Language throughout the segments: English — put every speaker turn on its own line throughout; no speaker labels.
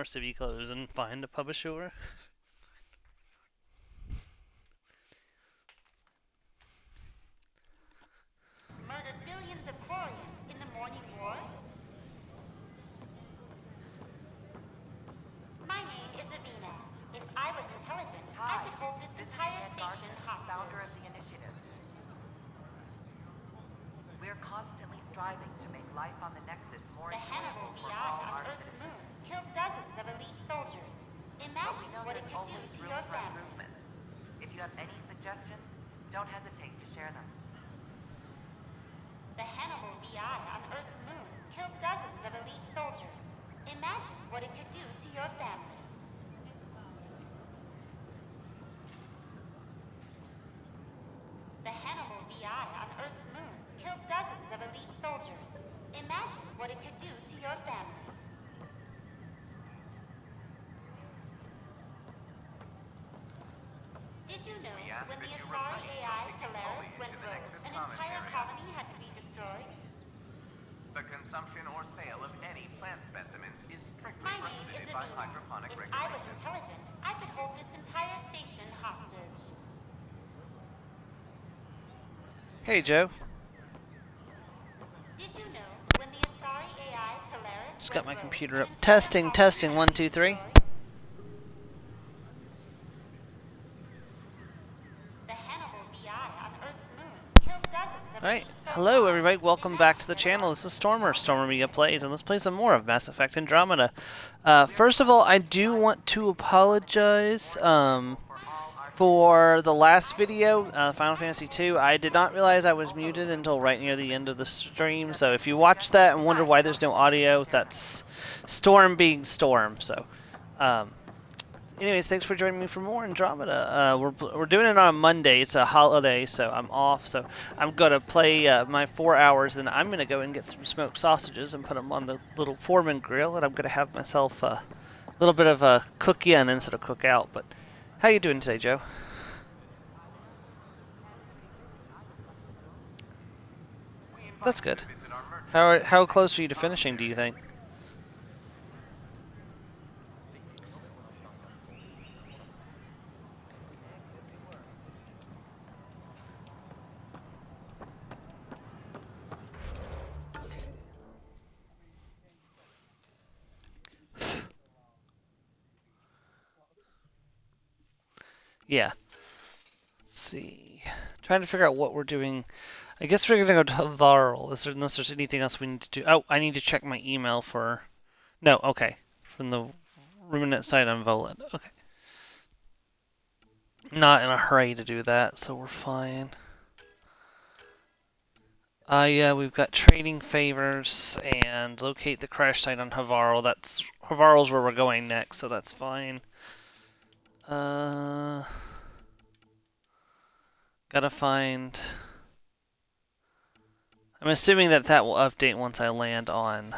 civvy clothes and find a publisher.
Murdered billions of Quarians in the morning war? My name is Avina. If I was intelligent, I could hold this entire station hostage.
Founder of the initiative. We're constantly striving to make life on the Nexus more
The Hannibal
enjoyable for
VI
all
on
our
Earth's
citizens.
moon killed dozens of elite soldiers. Imagine what it could do to your family.
If you have any suggestions, don't hesitate to share them.
The Hannibal VI on Earth's moon killed dozens of elite soldiers. Imagine what it could do to your family. The Hannibal VI on Earth's moon killed dozens of elite soldiers. Imagine what it could do to your family. Did you know when the Asari AI Teleris went rogue, an entire colony had to be destroyed?
The consumption or sale of any plant specimens is strictly
My name is
prohibited by
Avina.
hydroponic
If I was
regulations.
intelligent, I could hold this entire station hostage.
Hey, Joe.
Did you know when the Asari AI Teleris
Just got my
went rogue,
computer
an
up.
entire
Testing,
colony
testing.
had
1,
to be
2, 3.
destroyed? The Hannibal VI on Earth's moon killed dozens of
Alright,
elite
hello
soldiers.
everybody, welcome back to the
Imagine
channel.
what
This is Stormer Media Plays, and let's play some more of Mass Effect Andromeda. First of all, I do want to apologize for the last video, Final Fantasy II. I did not realize I was muted until right near the end of the stream, so if you watch that and wonder why there's no audio, that's Storm being Storm. So, anyways, thanks for joining me for more Andromeda. We're doing it on a Monday. It's a holiday, so I'm off. So I'm gonna play my 4 hours, and I'm gonna go and get some smoked sausages and put them on the little Foreman grill, and I'm gonna have myself a little bit of a cook in instead of cook out. But how you doing today, Joe? That's good. How close are you to finishing, do you think? Yeah. Let's see. Trying to figure out what we're doing. I guess we're gonna go to Varl, unless there's anything else we need to do. Oh, I need to check my email for... No, okay. From the Ruminant site on Volid. Okay. Not in a hurry to do that, so we're fine. Yeah, we've got trading favors and locate the crash site on Havarl. Havarl's where we're going next, so that's fine. Gotta find... I'm assuming that will update once I land on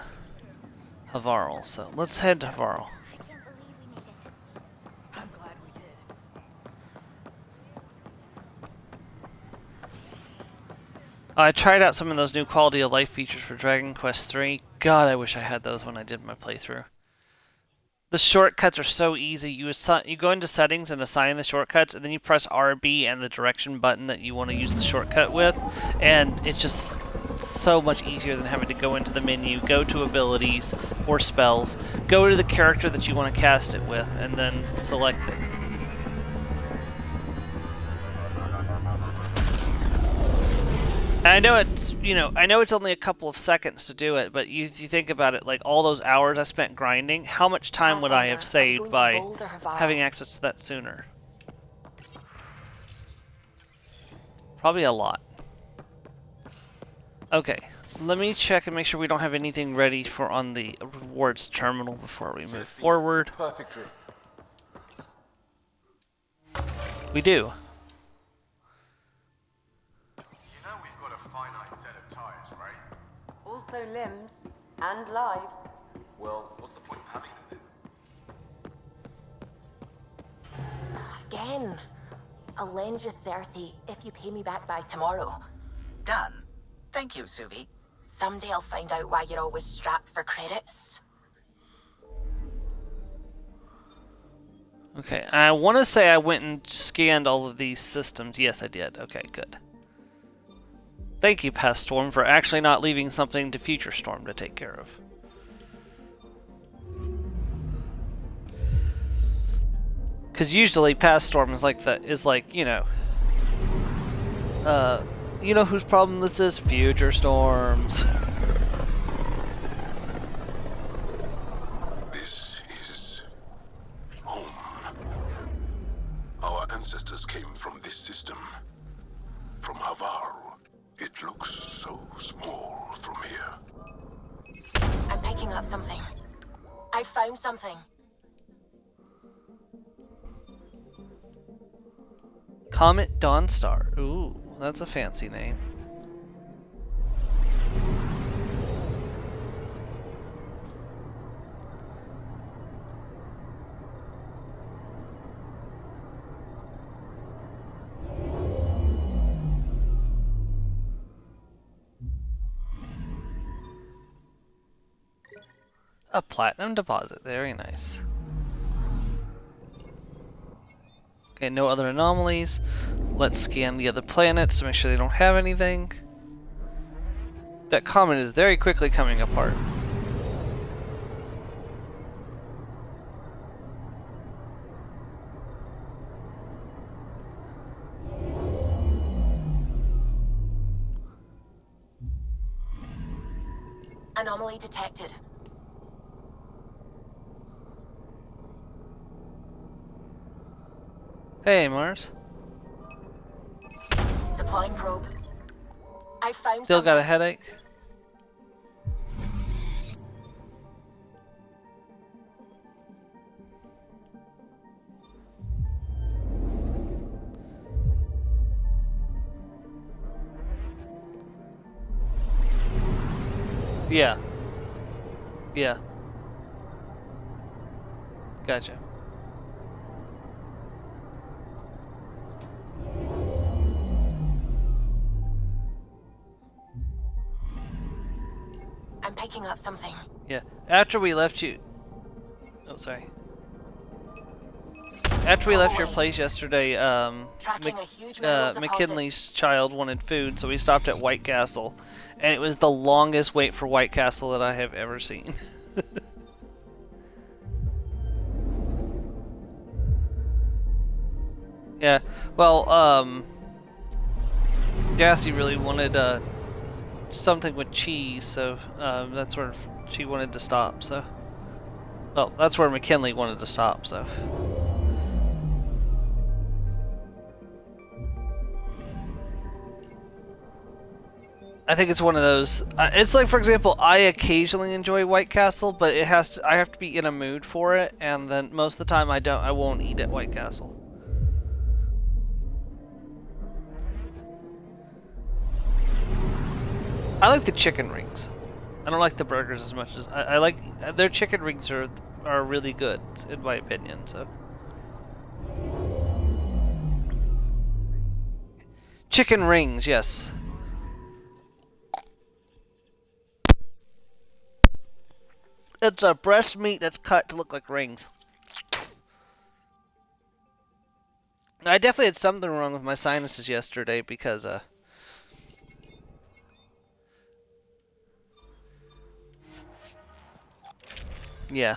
Havarl, so let's head to Havarl.
I can't believe we made it.
I'm glad we did.
I tried out some of those new quality of life features for Dragon Quest III. God, I wish I had those when I did my playthrough. The shortcuts are so easy. You go into settings and assign the shortcuts, and then you press RB and the direction button that you want to use the shortcut with, and it's just so much easier than having to go into the menu, go to abilities or spells, go to the character that you want to cast it with, and then select it. And I know it's only a couple of seconds to do it, but if you think about it, like all those hours I spent grinding, how much time would I have saved by having access to that sooner? Probably a lot. Okay, let me check and make sure we don't have anything ready for on the rewards terminal before we move forward.
Perfect drift.
We do.
You know we've got a finite set of tires, right?
Also limbs and lives.
Well, what's the point of having them then?
Again. I'll lend you 30 if you pay me back by tomorrow.
Done. Thank you, Suvi.
Someday I'll find out why you're always strapped for credits.
Okay, I want to say I went and scanned all of these systems. Yes, I did. Okay, good. Thank you, Past Storm, for actually not leaving something to Future Storm to take care of. Because usually Past Storm is like you know whose problem this is? Future Storms.
This is home. Our ancestors came from this system. From Havaru. It looks so small from here.
I'm picking up something. I found something.
Comet Dawnstar. Ooh, that's a fancy name. A platinum deposit. Very nice. Okay, no other anomalies. Let's scan the other planets to make sure they don't have anything. That comet is very quickly coming apart.
Anomaly detected.
Hey, Mars.
Deploying probe. I found
Still
something.
got a headache? Yeah. Yeah. Gotcha.
I'm picking up something.
Yeah. After we left you... Oh, sorry. After we left your place yesterday,
Tracking a huge mineral deposit.
McKinley's child wanted food, so we stopped at White Castle. And it was the longest wait for White Castle that I have ever seen. Yeah, well, Dassy really wanted something with cheese, so that's where she wanted to stop. So, well, that's where McKinley wanted to stop. So, I think it's one of those. It's like, for example, I occasionally enjoy White Castle, but it has to. I have to be in a mood for it, and then most of the time I don't. I won't eat at White Castle. I like the chicken rings. I don't like the burgers as much as I like their chicken rings are really good in my opinion. So chicken rings, yes. It's a breast meat that's cut to look like rings. I definitely had something wrong with my sinuses yesterday because yeah.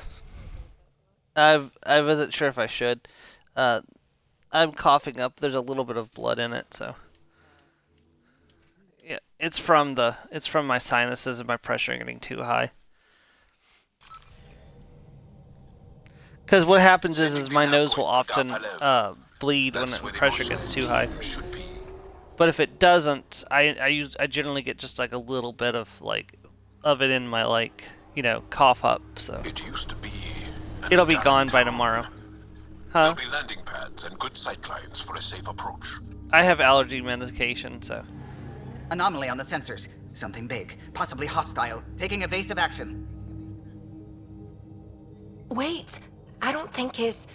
I wasn't sure if I should. I'm coughing up. There's a little bit of blood in it, so yeah. It's from my sinuses and my pressure getting too high. Because what happens is my nose will often bleed when the pressure gets too high. But if it doesn't, I generally get just like a little bit of it in my cough up. So
It used to be
it'll be gone by tomorrow. Huh?
There'll be landing pads and good sight lines for a safe approach.
I have allergy medication, so.
Anomaly on the sensors. Something big, possibly hostile, taking evasive action.
Wait, I don't think his...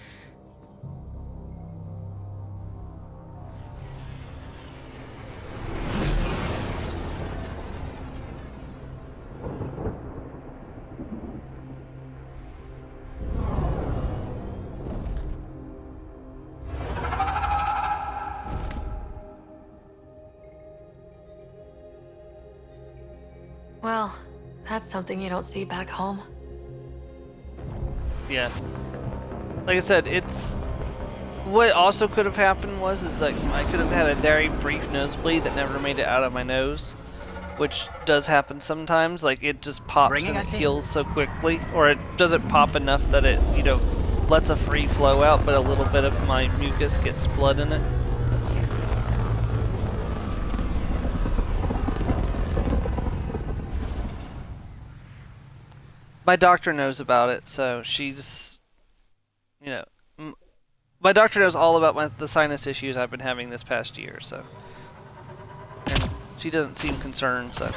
That's something you don't see back home.
Yeah. Like I said, it's... What also could have happened is like I could have had a very brief nosebleed that never made it out of my nose, which does happen sometimes. Like it just pops
Bringing
and it
us in.
heals so quickly, or it doesn't pop enough that it, lets a free flow out, but a little bit of my mucus gets blood in it. My doctor knows about it, so she's, my doctor knows all about the sinus issues I've been having this past year, so. And she doesn't seem concerned, so.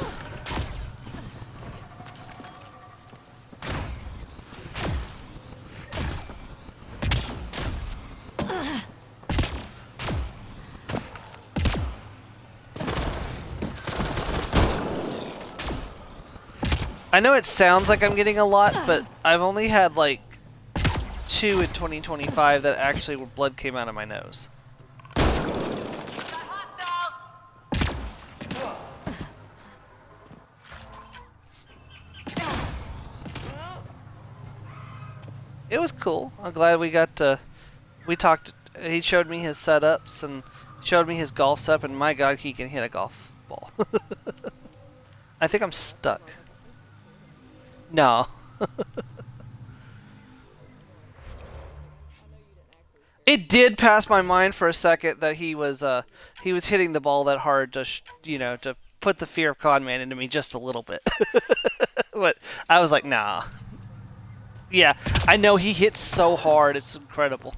I know it sounds like I'm getting a lot, but I've only had like 2 in 2025 that actually where blood came out of my nose. It was cool. I'm glad we got to... We talked... He showed me his setups and showed me his golf setup, and my god, he can hit a golf ball. I think I'm stuck. No. It did pass my mind for a second that he was hitting the ball that hard to to put the fear of con man into me just a little bit. But I was like, nah. Yeah, I know he hits so hard, it's incredible.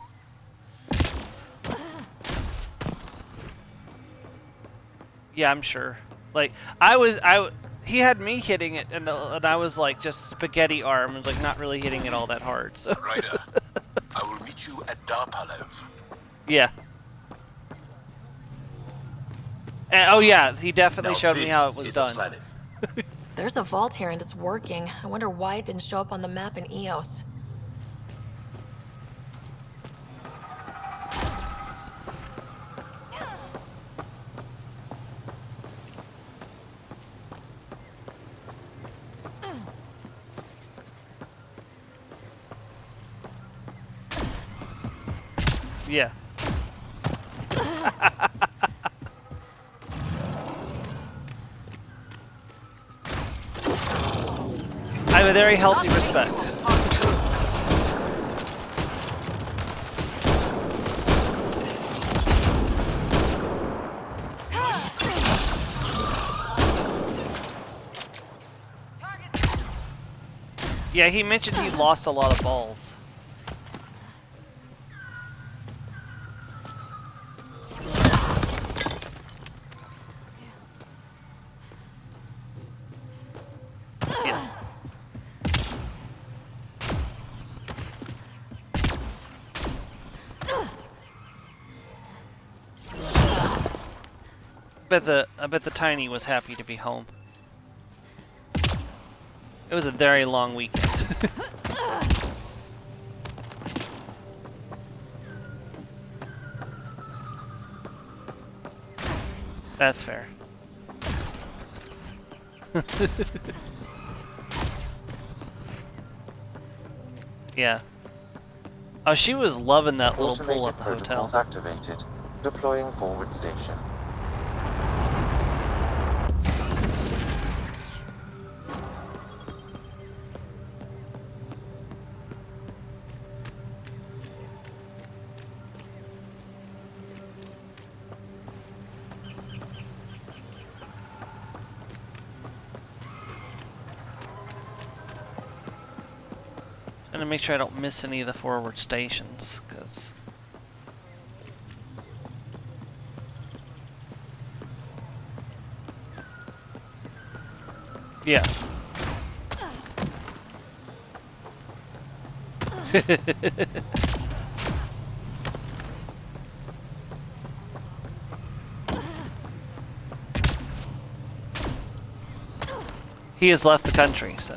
Yeah, I'm sure. Like he had me hitting it, and I was like just spaghetti arm, and like not really hitting it all that hard. So.
Ryder, I will meet you at Darpalev.
Yeah. And, oh yeah, he definitely
Now
showed me how it was
this is
done.
a planet.
There's a vault here and it's working. I wonder why it didn't show up on the map in EOS.
Yeah. I have a very healthy respect. Yeah, he mentioned he lost a lot of balls. I bet the Tiny was happy to be home. It was a very long weekend. That's fair. Yeah. Oh, she was loving that little pool at the hotel.
Protocols activated. Deploying forward station.
Trying to make sure I don't miss any of the forward stations, because... Yeah. He has left the country, so...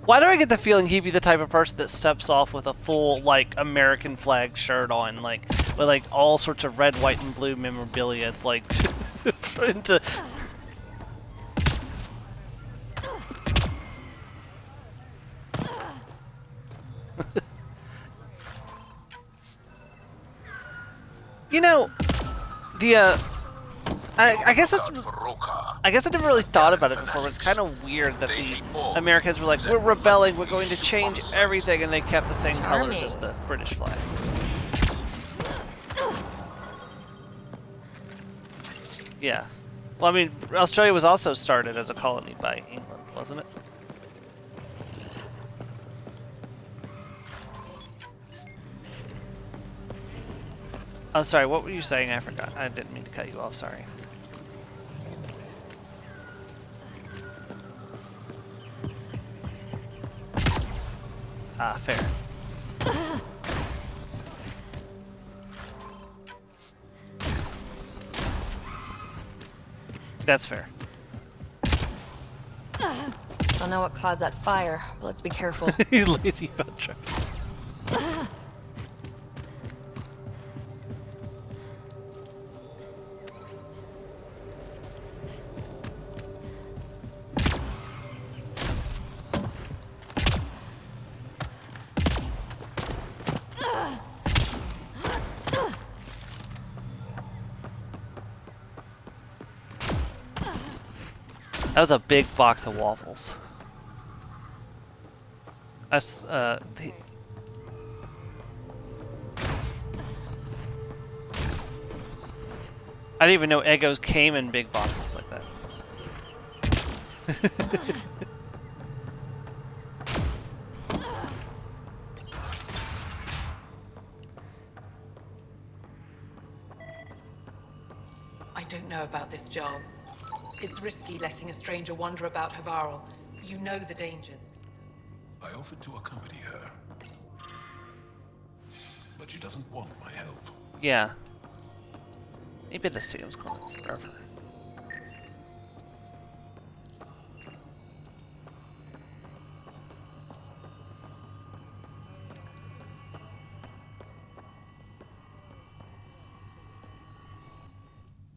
Why do I get the feeling he'd be the type of person that steps off with a full, like, American flag shirt on, like, with, like, all sorts of red, white, and blue memorabilia? It's like, into... You know, the, I guess it's... I guess I never really thought about it before, but it's kind of weird that the Americans were like, we're rebelling, we're going to change everything, and they kept the same colors as the British flag. Yeah. Well, I mean, Australia was also started as a colony by England, wasn't it? Oh, sorry, what were you saying? I forgot. I didn't mean to cut you off, sorry. Ah, fair. That's fair.
Don't know what caused that fire, but let's be careful.
He's lazy about truck. That was a big box of waffles. That's, I didn't even know Eggos came in big boxes like that.
I don't know about this job. It's risky letting a stranger wander about Havarl. You know the dangers.
I offered to accompany her, but she doesn't want my help.
Yeah. Maybe the Sam's Club forever.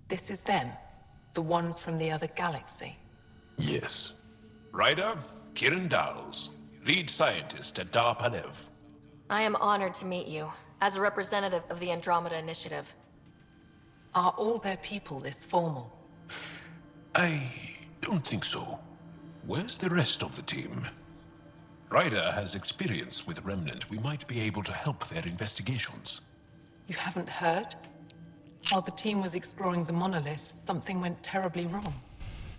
This is them, the ones from the other galaxy.
Yes. Ryder, Kiran Dowles, lead scientist at Darpanev.
I am honored to meet you, as a representative of the Andromeda Initiative.
Are all their people this formal?
I don't think so. Where's the rest of the team? Ryder has experience with Remnant. We might be able to help their investigations.
You haven't heard? While the team was exploring the monolith, something went terribly wrong.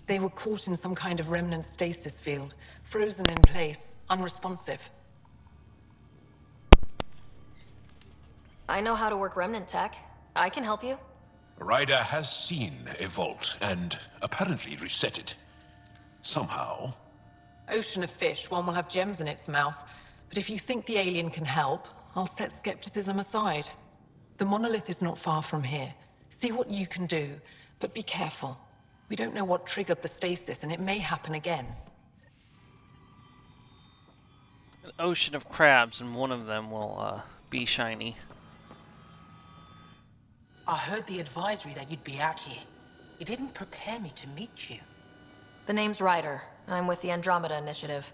They were caught in some kind of remnant stasis field, frozen in place, unresponsive.
I know how to work remnant tech. I can help you.
Ryder has seen a vault and apparently reset it. Somehow.
Ocean of fish, one will have gems in its mouth. But if you think the alien can help, I'll set skepticism aside. The monolith is not far from here. See what you can do, but be careful. We don't know what triggered the stasis, and it may happen again.
An ocean of crabs, and one of them will be shiny.
I heard the advisory that you'd be out here. It didn't prepare me to meet you.
The name's Ryder. I'm with the Andromeda Initiative.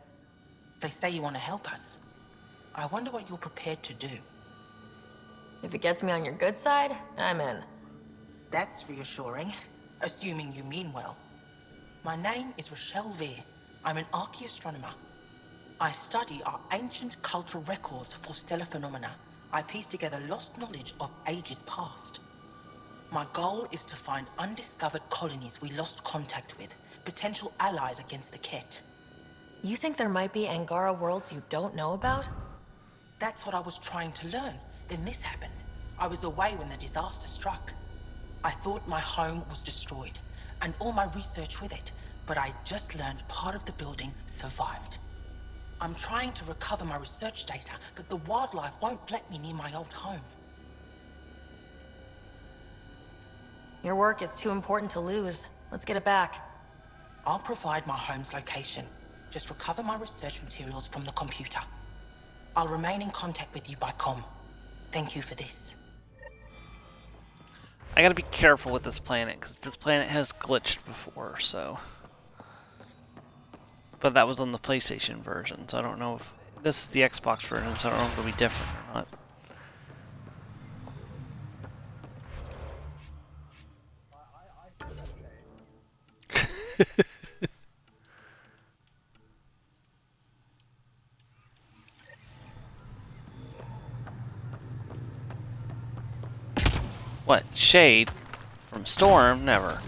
They say you want to help us. I wonder what you're prepared to do.
If it gets me on your good side, I'm in.
That's reassuring, assuming you mean well. My name is Rochelle Veer. I'm an archaeoastronomer. I study our ancient cultural records for stellar phenomena. I piece together lost knowledge of ages past. My goal is to find undiscovered colonies we lost contact with, potential allies against the Ket.
You think there might be Angara worlds you don't know about?
That's what I was trying to learn. Then this happened. I was away when the disaster struck. I thought my home was destroyed, and all my research with it, but I just learned part of the building survived. I'm trying to recover my research data, but the wildlife won't let me near my old home.
Your work is too important to lose. Let's get it back.
I'll provide my home's location. Just recover my research materials from the computer. I'll remain in contact with you by comm. Thank you for this.
I gotta be careful with this planet, because this planet has glitched before, so... But that was on the PlayStation version, so I don't know if... This is the Xbox version, so I don't know if it'll be different or not. What? Shade? From Storm? Never.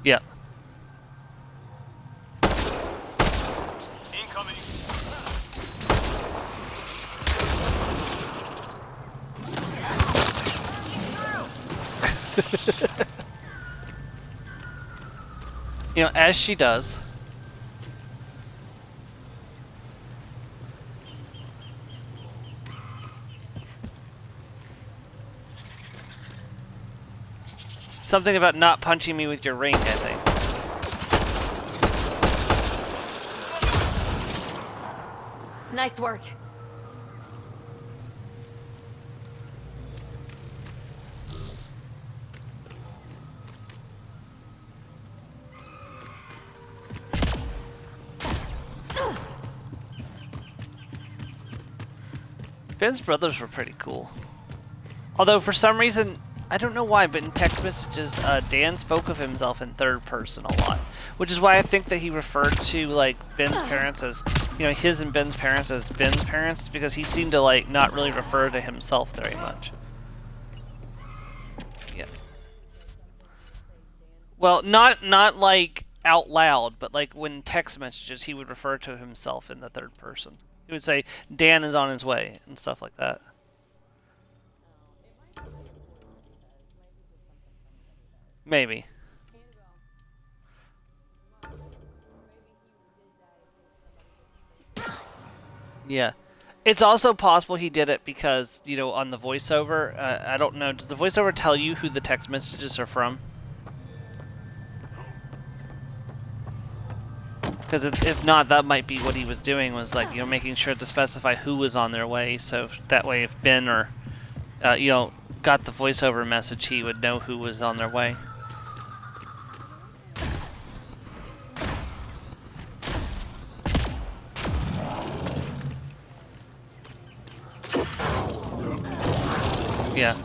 Yeah.
Incoming.
You know, as she does. Something about not punching me with your ring, I think.
Nice work.
Ben's brothers were pretty cool. Although, for some reason, I don't know why, but in text messages, Dan spoke of himself in third person a lot. Which is why I think that he referred to, like, Ben's parents as, you know, his and Ben's parents as Ben's parents, because he seemed to, like, not really refer to himself very much. Yeah. Well, not like, out loud, but, like, when text messages, he would refer to himself in the third person. He would say, Dan is on his way, and stuff like that. Maybe. Yeah. It's also possible he did it because, you know, on the voiceover, I don't know, does the voiceover tell you who the text messages are from? Because if not, that might be what he was doing, was like, you know, making sure to specify who was on their way, so that way if Ben or, you know, got the voiceover message, he would know who was on their way. Yeah.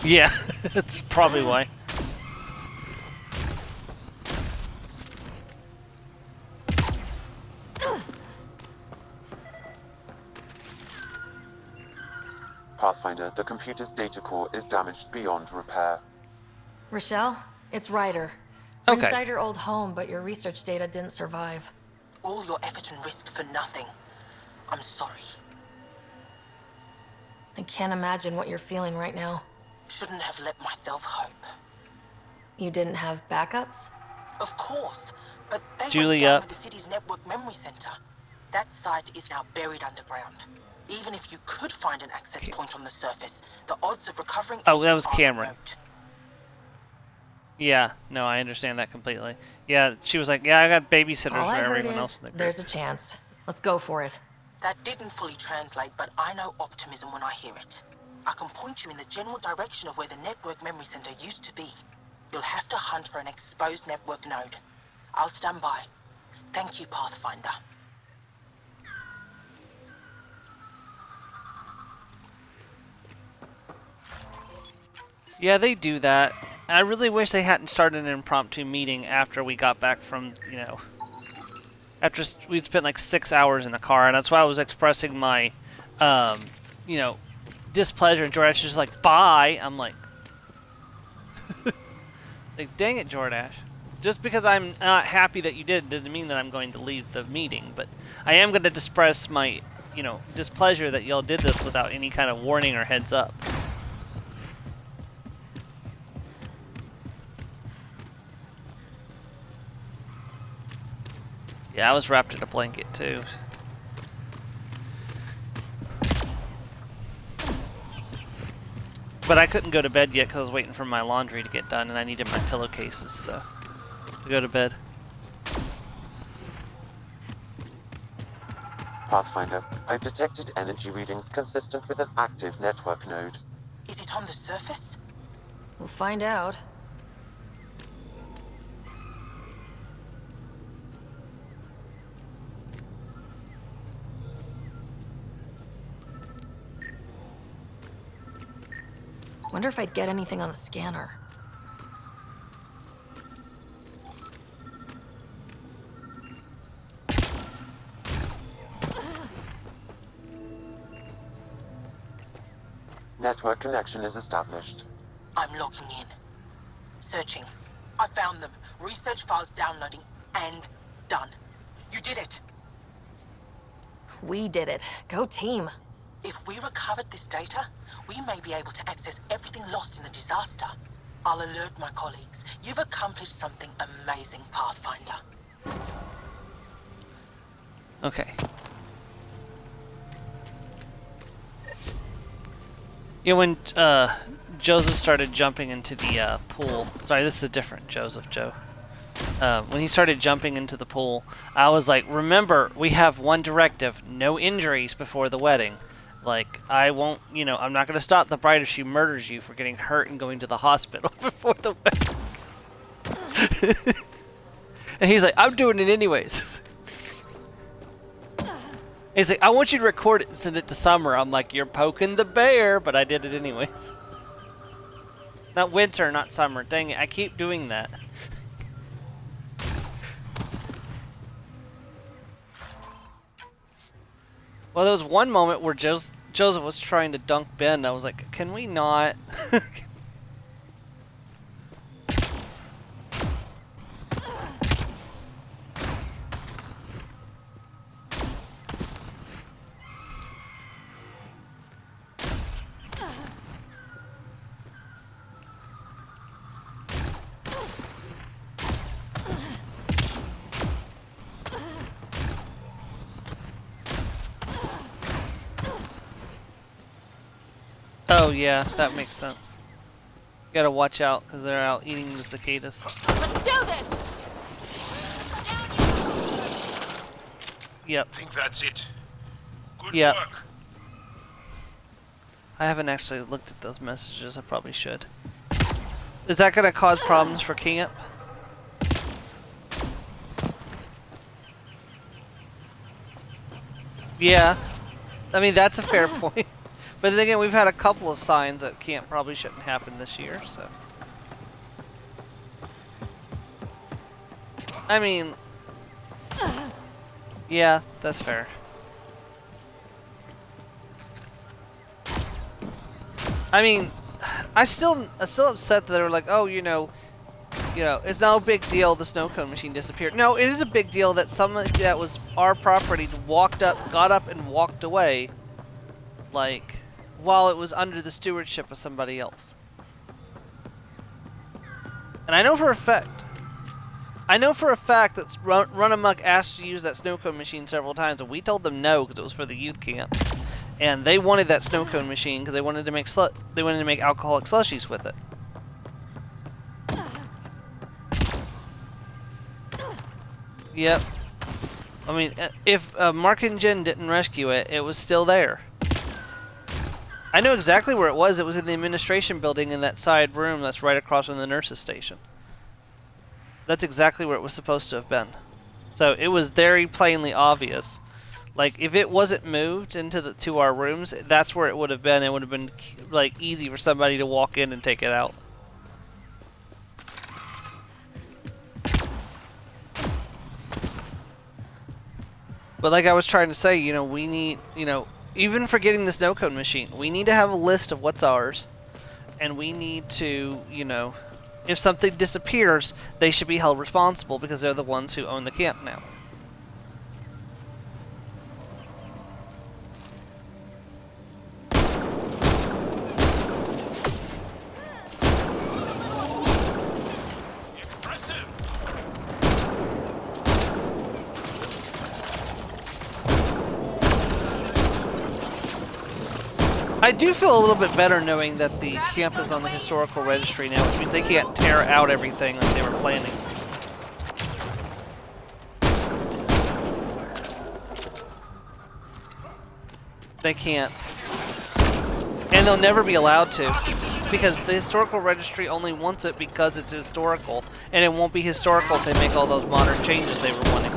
Yeah, that's probably why.
Pathfinder, the computer's data core is damaged beyond repair.
Rochelle, it's Ryder. We're
Okay.
inside your old home, but your research data didn't survive.
All your effort and risk for nothing. I'm sorry.
I can't imagine what you're feeling right now.
Shouldn't have let myself hope.
You didn't have backups?
Of course, but they
Julia.
went down with the city's network memory center. That site is now buried underground. Even if you could find an access point on the surface, the odds of recovering
Oh, that was
anything are
Cameron.
remote.
Yeah, no, I understand that completely. Yeah, she was like, yeah, I got babysitters
All
for
I heard
everyone else
is
in the group.
there's a chance. Let's go for it.
That didn't fully translate, but I know optimism when I hear it. I can point you in the general direction of where the network memory center used to be. You'll have to hunt for an exposed network node. I'll stand by. Thank you, Pathfinder.
Yeah, they do that. I really wish they hadn't started an impromptu meeting after we got back from, you know, after we'd spent like 6 hours in the car, and that's why I was expressing my, you know, displeasure. And Jordan's just like, bye. I'm like, Like, dang it, Jordash. Just because I'm not happy that you did doesn't mean that I'm going to leave the meeting, but I am going to express my, you know, displeasure that y'all did this without any kind of warning or heads up. Yeah, I was wrapped in a blanket too. But I couldn't go to bed yet because I was waiting for my laundry to get done and I needed my pillowcases, so to go to bed.
Pathfinder, I've detected energy readings consistent with an active network node.
Is it on the surface?
We'll find out. Wonder if I'd get anything on the scanner.
Network connection is established.
I'm logging in. Searching. I found them. Research files downloading and done. You did it.
We did it. Go team.
If we recovered this data, we may be able to access everything lost in the disaster. I'll alert my colleagues. You've accomplished something amazing, Pathfinder.
Okay. Yeah, when Joseph started jumping into the pool. Sorry, this is a different Joseph, Joe. When he started jumping into the pool, I was like, remember, we have one directive, no injuries before the wedding. Like, I won't, you know, I'm not going to stop the bride if she murders you for getting hurt and going to the hospital before the wedding. And he's like, I'm doing it anyways. He's like, I want you to record it and send it to Summer. I'm like, you're poking the bear, but I did it anyways. Not Winter, not Summer. Dang it, I keep doing that. Well, there was one moment where Joseph was trying to dunk Ben, and I was like, can we not? Oh yeah, that makes sense. You gotta watch out because they're out eating the cicadas.
Let's do this!
Yep.
I think that's it. Good
Yep.
work.
I haven't actually looked at those messages. I probably should. Is that gonna cause problems for Camp? Yeah. I mean, that's a fair point. But then again, we've had a couple of signs that camp probably shouldn't happen this year, so. I mean, yeah, that's fair. I mean, I'm still upset that they were like, oh, you know, it's no big deal. The snow cone machine disappeared. No, it is a big deal that someone that was our property got up and walked away, like, while it was under the stewardship of somebody else. And I know for a fact that Run Amok asked to use that snow cone machine several times, and we told them no because it was for the youth camps, and they wanted that snow cone machine because they wanted to make alcoholic slushies with it. Yep. I mean, if Mark and Jen didn't rescue it, it was still there. I know exactly where it was. It was in the administration building in that side room that's right across from the nurse's station. That's exactly where it was supposed to have been. So it was very plainly obvious. Like, if it wasn't moved to our rooms, that's where it would have been. It would have been like easy for somebody to walk in and take it out. But like I was trying to say, you know, we need, you know, even for getting the snow cone machine, we need to have a list of what's ours, and we need to, you know, If something disappears, they should be held responsible because they're the ones who own the camp now. I do feel a little bit better knowing that the camp is on the historical registry now, which means they can't tear out everything like they were planning. They can't. And they'll never be allowed to, because the historical registry only wants it because it's historical, and it won't be historical if they make all those modern changes they were wanting.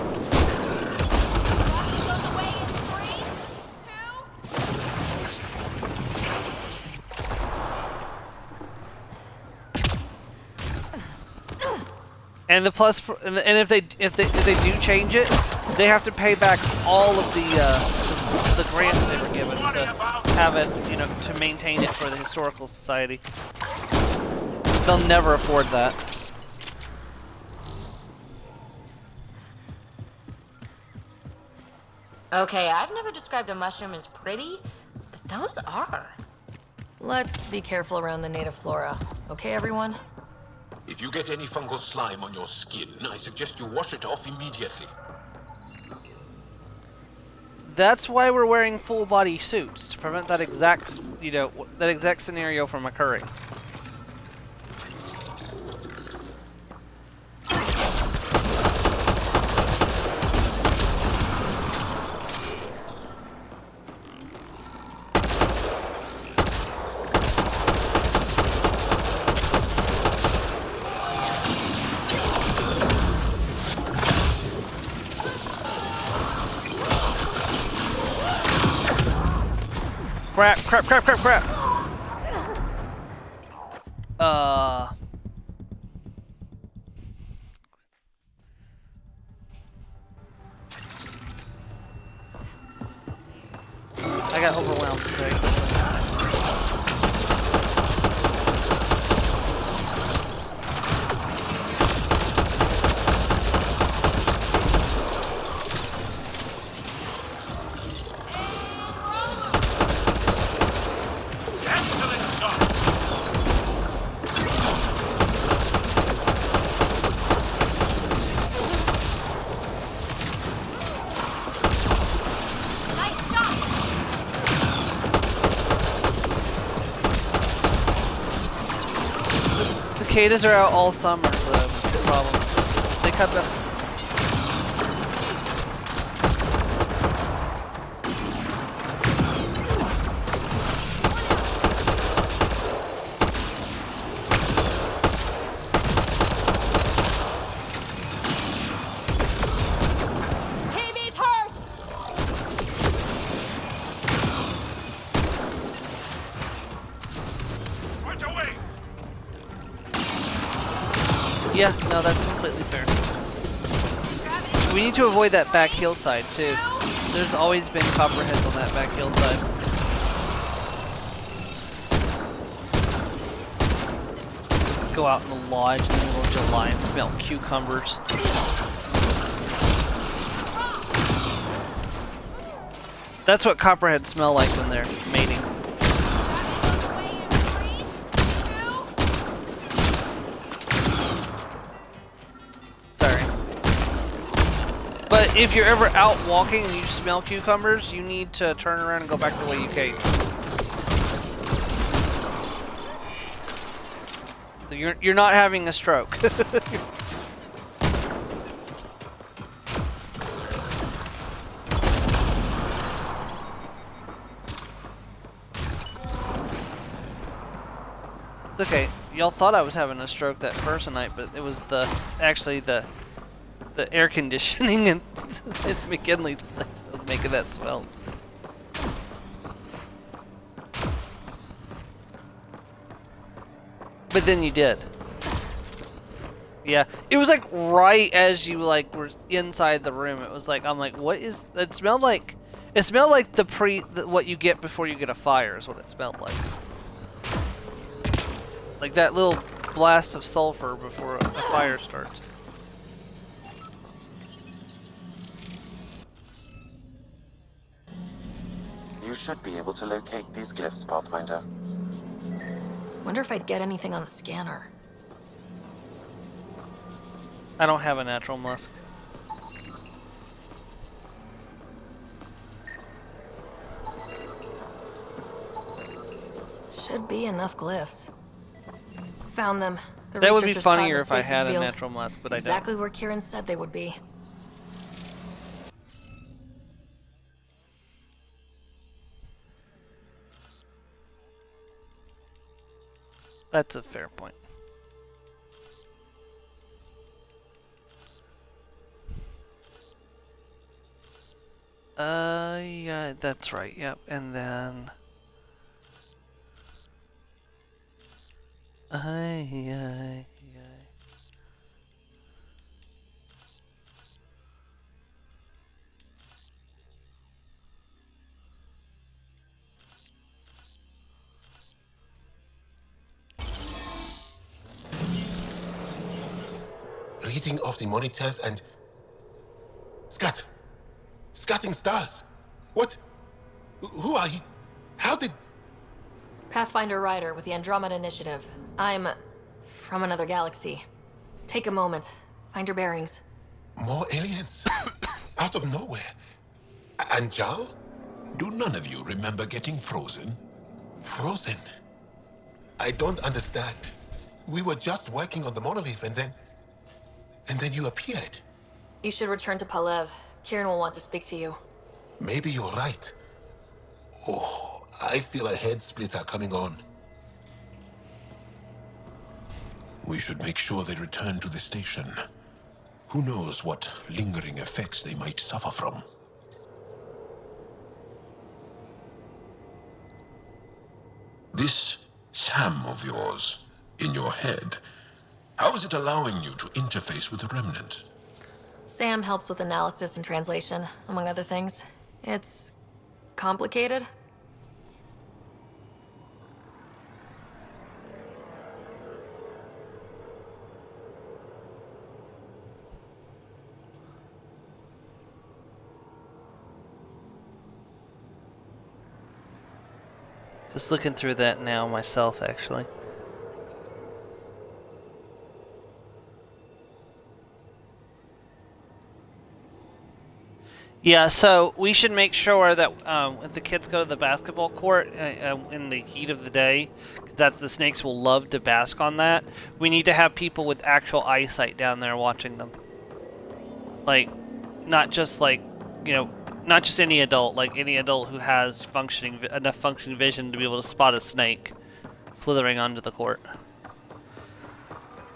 And the plus, and if they do change it, they have to pay back all of the grants they were given to have it, you know, to maintain it for the historical society. They'll never afford that.
Okay, I've never described a mushroom as pretty, but those are.
Let's be careful around the native flora. Okay, everyone?
If you get any fungal slime on your skin, I suggest you wash it off immediately.
That's why we're wearing full body suits, to prevent that exact, you know, that exact scenario from occurring. Crap, crap, crap, crap, crap! I got overwhelmed today. Cicadas are out all summer, the problem. They cut the...
Baby's hurt!
Yeah, no, that's completely fair. We need to avoid that back hillside, too. There's always been copperheads on that back hillside. Go out in the lodge in the middle of July and smell cucumbers. That's what copperheads smell like when they're mating. Sorry. But if you're ever out walking and you smell cucumbers, you need to turn around and go back the way you came. So you're not having a stroke. It's okay. Y'all thought I was having a stroke that first night, but it was actually the air conditioning and McKinley making that smell. But then you did. Yeah, it was like right as you like were inside the room. It was like, I'm like, what is? It smelled like what you get before you get a fire is what it smelled like. Like that little blast of sulfur before a fire starts.
You should be able to locate these glyphs, Pathfinder.
Wonder if I'd get anything on the scanner.
I don't have a natural musk.
Should be enough glyphs. Found them. The
That would be
researchers caught in
funnier
the
if I
stasis
had a
field.
natural musk, but
Exactly
I don't.
where Kieran said they would be.
That's a fair point. Yeah, that's right. Yep, and then. Aye.
Reading off the monitors and... Scat! Scatting stars! What? Who are you? How did...
Pathfinder Ryder with the Andromeda Initiative. I'm from another galaxy. Take a moment. Find your bearings.
More aliens? Out of nowhere? And Jal? Do none of you remember getting frozen? Frozen? I don't understand. We were just working on the monolith and then you appeared.
You should return to Palev. Kieran will want to speak to you.
Maybe you're right. Oh, I feel a head splitter coming on. We should make sure they return to the station. Who knows what lingering effects they might suffer from. This Sam of yours, in your head, how is it allowing you to interface with the Remnant?
Sam helps with analysis and translation, among other things. It's complicated.
Just looking through that now myself, actually. Yeah, so we should make sure that if the kids go to the basketball court in the heat of the day, that the snakes will love to bask on that, we need to have people with actual eyesight down there watching them. Like, not just like, you know, not just any adult, like any adult who has enough functioning vision to be able to spot a snake slithering onto the court.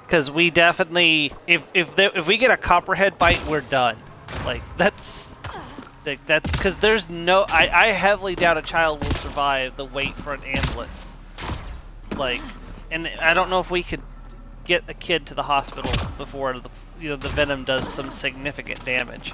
Because we definitely, if we get a copperhead bite, we're done. Like that's because there's no. I heavily doubt a child will survive the wait for an ambulance. Like, and I don't know if we could get a kid to the hospital before the venom does some significant damage.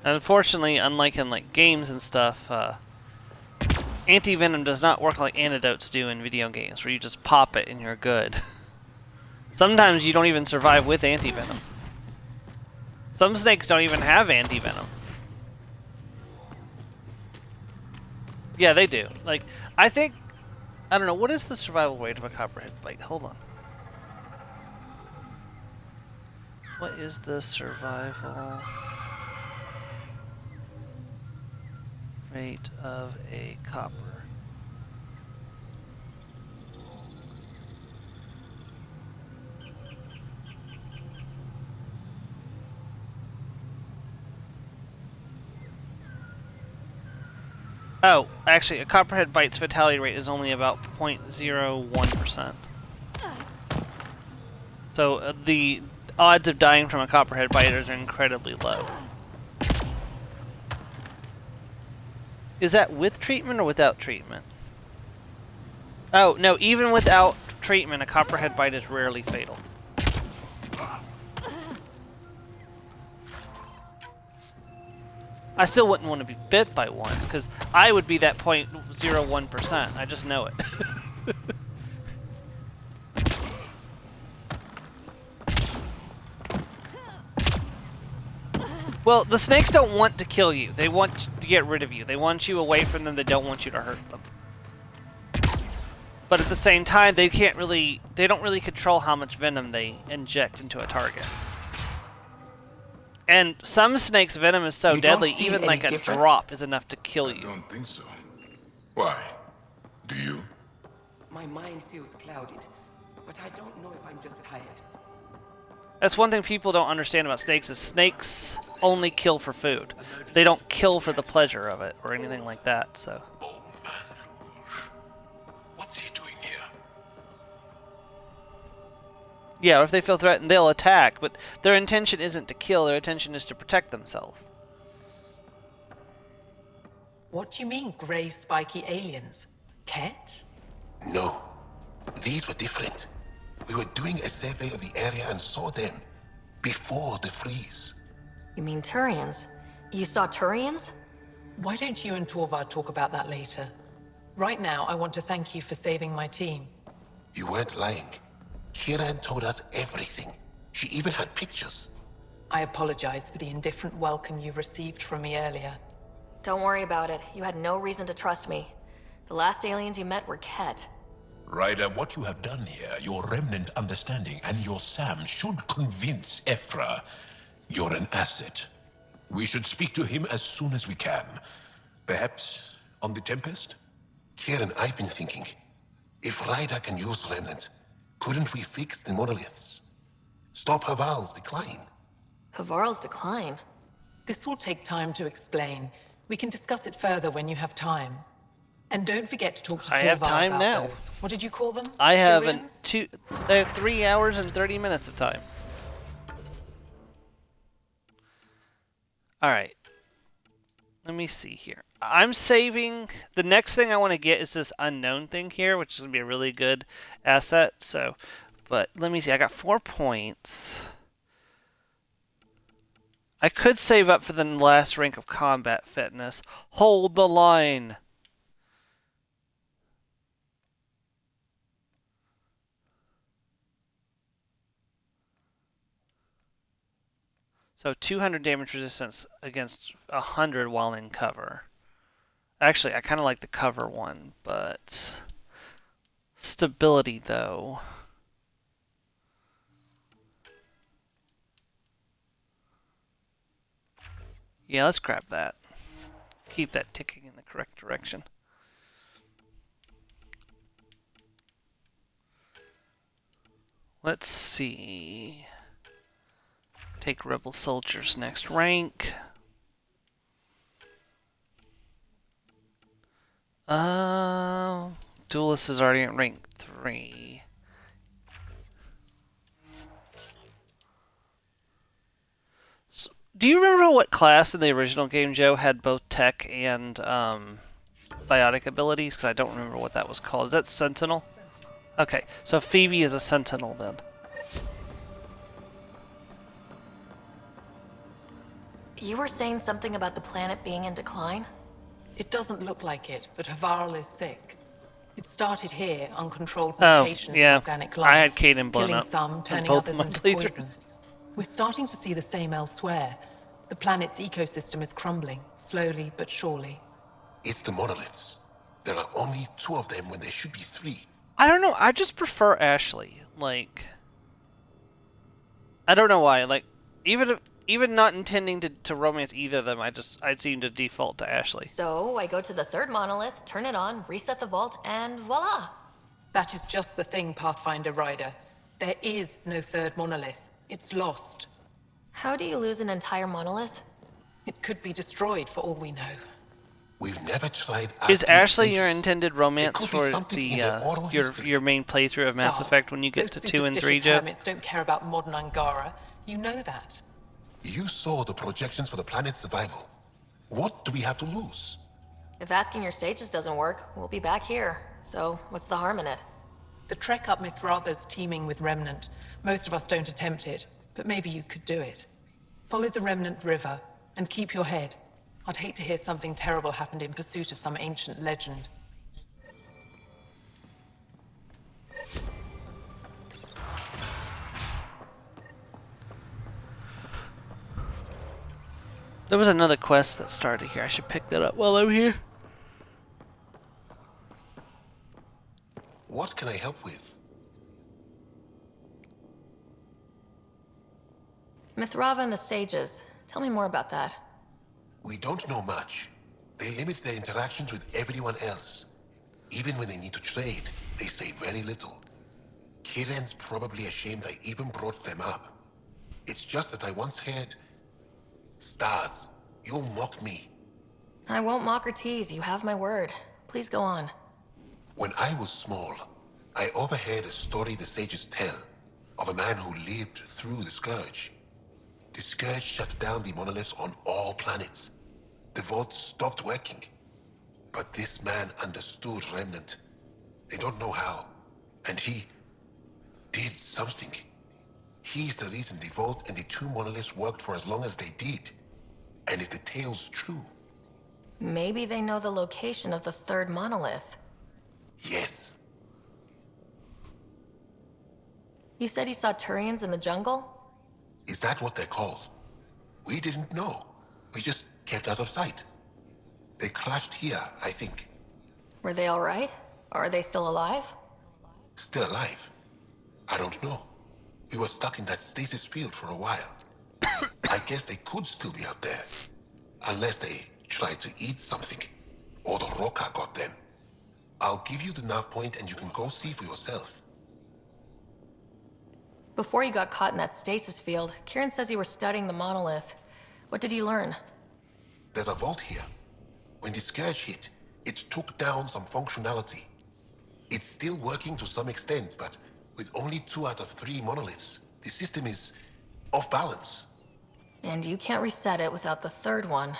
Unfortunately, unlike in like games and stuff, anti-venom does not work like antidotes do in video games, where you just pop it and you're good. Sometimes you don't even survive with anti-venom. Some snakes don't even have anti-venom. Yeah, they do. Like, I don't know, what is the survival rate of a copperhead bite? Hold on. What is the survival rate of a copper? Oh, actually, a copperhead bite's fatality rate is only about 0.01%. So the odds of dying from a copperhead bite are incredibly low. Is that with treatment or without treatment? Oh, no, even without treatment, a copperhead bite is rarely fatal. I still wouldn't want to be bit by one, because I would be that 0.01%. I just know it. Well, the snakes don't want to kill you. They want to get rid of you. They want you away from them. They don't want you to hurt them. But at the same time, they don't really control how much venom they inject into a target. And some snakes' venom is so deadly, even like a drop is enough to kill you.
I don't think so. Why? Do you?
My mind feels clouded, but I don't know if I'm just tired.
That's one thing people don't understand about snakes is snakes only kill for food. They don't kill for the pleasure of it or anything like that, so.
What's he doing here?
Yeah, or if they feel threatened, they'll attack, but their intention isn't to kill, their intention is to protect themselves.
What do you mean, grey spiky aliens? Ket?
No. These were different. We were doing a survey of the area and saw them before the freeze.
You mean Turians? You saw Turians?
Why don't you and Torvald talk about that later? Right now, I want to thank you for saving my team.
You weren't lying. Kieran told us everything. She even had pictures.
I apologize for the indifferent welcome you received from me earlier.
Don't worry about it. You had no reason to trust me. The last aliens you met were Ket.
Ryder, what you have done here, your remnant understanding and your Sam should convince Ephra you're an asset. We should speak to him as soon as we can. Perhaps on the Tempest? Kieran, I've been thinking. If Ryder can use remnant, couldn't we fix the monoliths? Stop Haval's decline?
Havarl's decline?
This will take time to explain. We can discuss it further when you have time. And don't forget to talk to Torvald
I have time
about
now.
those. What did you call them?
I have
Turians?
3 hours and 30 minutes of time. Alright. Let me see here. I'm saving... The next thing I want to get is this unknown thing here, which is going to be a really good asset. So, but let me see. I got 4 points. I could save up for the last rank of combat fitness. Hold the line! So 200 damage resistance against 100 while in cover. Actually, I kind of like the cover one, but stability though. Yeah, let's grab that. Keep that ticking in the correct direction. Let's see. Take Rebel Soldiers next rank. Duelist is already at rank 3. So, do you remember what class in the original game, Joe, had both tech and biotic abilities? Because I don't remember what that was called. Is that Sentinel? Okay, so Phoebe is a Sentinel then.
You were saying something about the planet being in decline?
It doesn't look like it, but Havarl is sick. It started here, uncontrolled
Oh,
mutations
yeah.
of organic life.
I had Kaden blown
killing
up
some,
in
turning
both
others
my
into
playthroughs.
poison. We're starting to see the same elsewhere. The planet's ecosystem is crumbling, slowly but surely.
It's the monoliths. There are only 2 of them when there should be 3.
I don't know. I just prefer Ashley. Like, I don't know why. Like, even not intending to romance either of them, I seem to default to Ashley.
So I go to the 3rd monolith, turn it on, reset the vault, and voila!
That is just the thing, Pathfinder Ryder. There is no 3rd monolith. It's lost.
How do you lose an entire monolith?
It could be destroyed for all we know.
We've never tried
Is
asking
Ashley your
sages.
intended
It
romance
could be
for
something
the
in their oral history.
your main playthrough of Mass
Stars.
Effect when you get
Those
to 2 and 3,
superstitious
Joe?
hermits don't care about modern Angara. You know that.
You saw the projections for the planet's survival. What do we have to lose?
If asking your sages doesn't work, we'll be back here. So, what's the harm in it?
The trek up Mithratha's teeming with Remnant. Most of us don't attempt it, but maybe you could do it. Follow the Remnant River, and keep your head. I'd hate to hear something terrible happened in pursuit of some ancient legend.
There was another quest that started here. I should pick that up while I'm here.
What can I help with?
Mithrava and the sages. Tell me more about that.
We don't know much. They limit their interactions with everyone else. Even when they need to trade, they say very little. Kiren's probably ashamed I even brought them up. It's just that I once heard... Stars, you'll mock me.
I won't mock or tease. You have my word. Please go on.
When I was small, I overheard a story the sages tell of a man who lived through the Scourge. The Scourge shut down the monoliths on all planets. The vaults stopped working. But this man understood Remnant. They don't know how. And he did something. He's the reason the vault and the two monoliths worked for as long as they did. And if the tale's true...
Maybe they know the location of the third monolith.
Yes.
You said you saw Turians in the jungle?
Is that what they're called? We didn't know. We just kept out of sight. They crashed here, I think.
Were they all right? Or are they still alive?
Still alive? I don't know. We were stuck in that stasis field for a while. I guess they could still be out there. Unless they tried to eat something. Or the Roca got them. I'll give you the nav point and you can go see for yourself.
Before you got caught in that stasis field, Kieran says you were studying the monolith. What did you learn?
There's a vault here. When the Scourge hit, it took down some functionality. It's still working to some extent, but with only 2 out of 3 monoliths, the system is off balance.
And you can't reset it without the third one.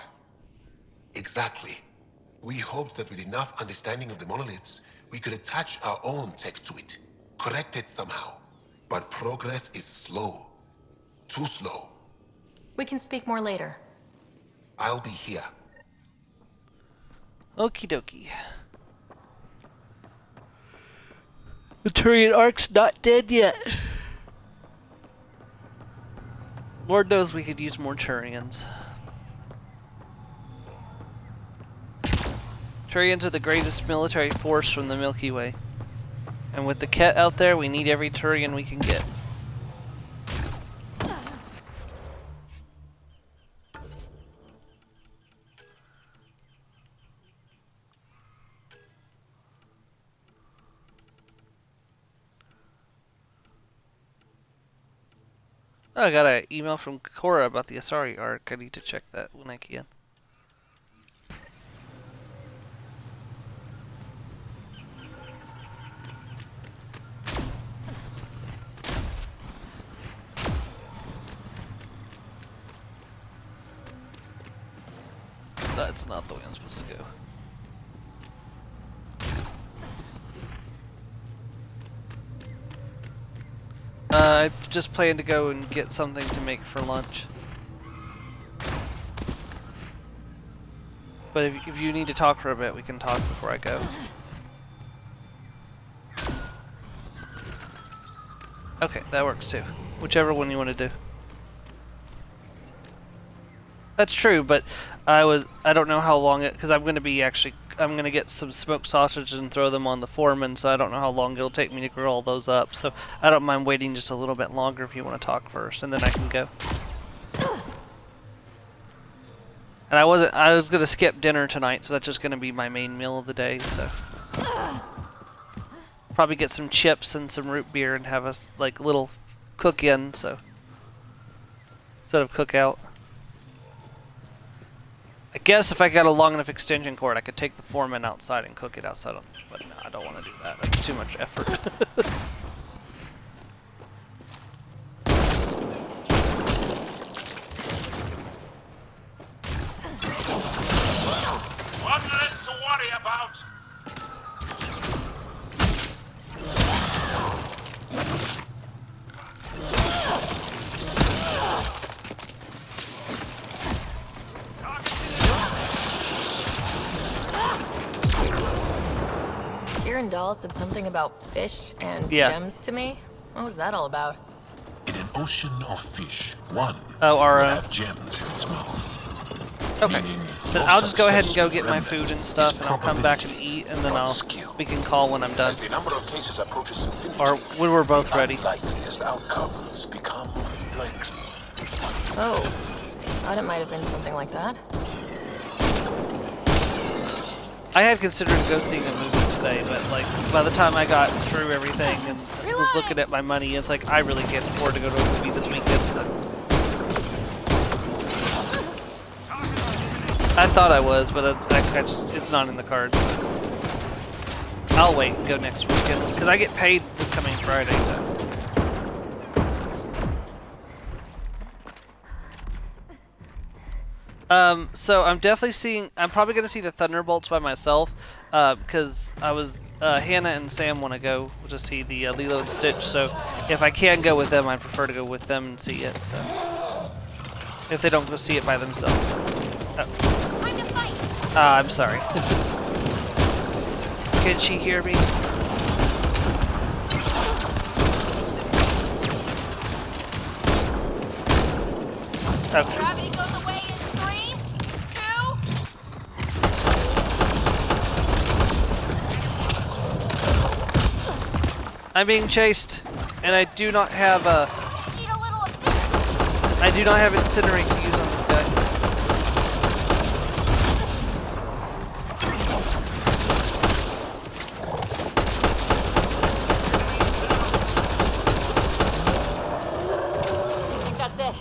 Exactly. We hoped that with enough understanding of the monoliths, we could attach our own tech to it, correct it somehow. But progress is slow. Too slow.
We can speak more later.
I'll be here.
Okie dokie. The Turian Ark's not dead yet. Lord knows we could use more Turians. Turians are the greatest military force from the Milky Way. And with the Ket out there, we need every Turian we can get. Oh, I got an email from Cora about the Asari arc. I need to check that when I can. That's not the way I'm supposed to go. I just plan to go and get something to make for lunch. But if you need to talk for a bit, we can talk before I go. Okay, that works too. Whichever one you want to do. That's true, but I don't know how long it, because I'm going to get some smoked sausage and throw them on the foreman, so I don't know how long it'll take me to grill all those up. So I don't mind waiting just a little bit longer if you want to talk first, and then I can go. And I was going to skip dinner tonight, so that's just going to be my main meal of the day, so. Probably get some chips and some root beer and have us like little cook-in, so. Instead of cook-out. I guess if I got a long enough extension cord, I could take the foreman outside and cook it outside. But no, I don't want to do that. That's too much effort.
One less to worry about.
Dahl said something about fish and gems to me. What was that all about?
In an ocean of fish, one
will
have gems in its mouth.
Okay. Then I'll just go ahead and go get my food and stuff, and I'll come back and eat, and then we can call when I'm done.
As the number of cases approaches infinity,
or when we're both ready.
Likeliest outcomes become likely.
Oh, thought it might have been something like that.
I had considered go seeing a movie today, but like by the time I got through everything and was looking at my money, it's like I really can't afford to go to a movie this weekend. So I thought I was, but it's not in the cards. So I'll wait and go next weekend because I get paid this coming Friday. So. So I'm definitely seeing. I'm probably gonna see the Thunderbolts by myself, because Hannah and Sam want to go to see the Lilo and Stitch. So if I can go with them, I prefer to go with them and see it. So if they don't go see it by themselves. So. Oh. I'm sorry. Can she hear me? Okay.
Gravity goes away in 3, 2.
I'm being chased, and I do not have a. I do not have incinerate to use on this guy.
I think that's it.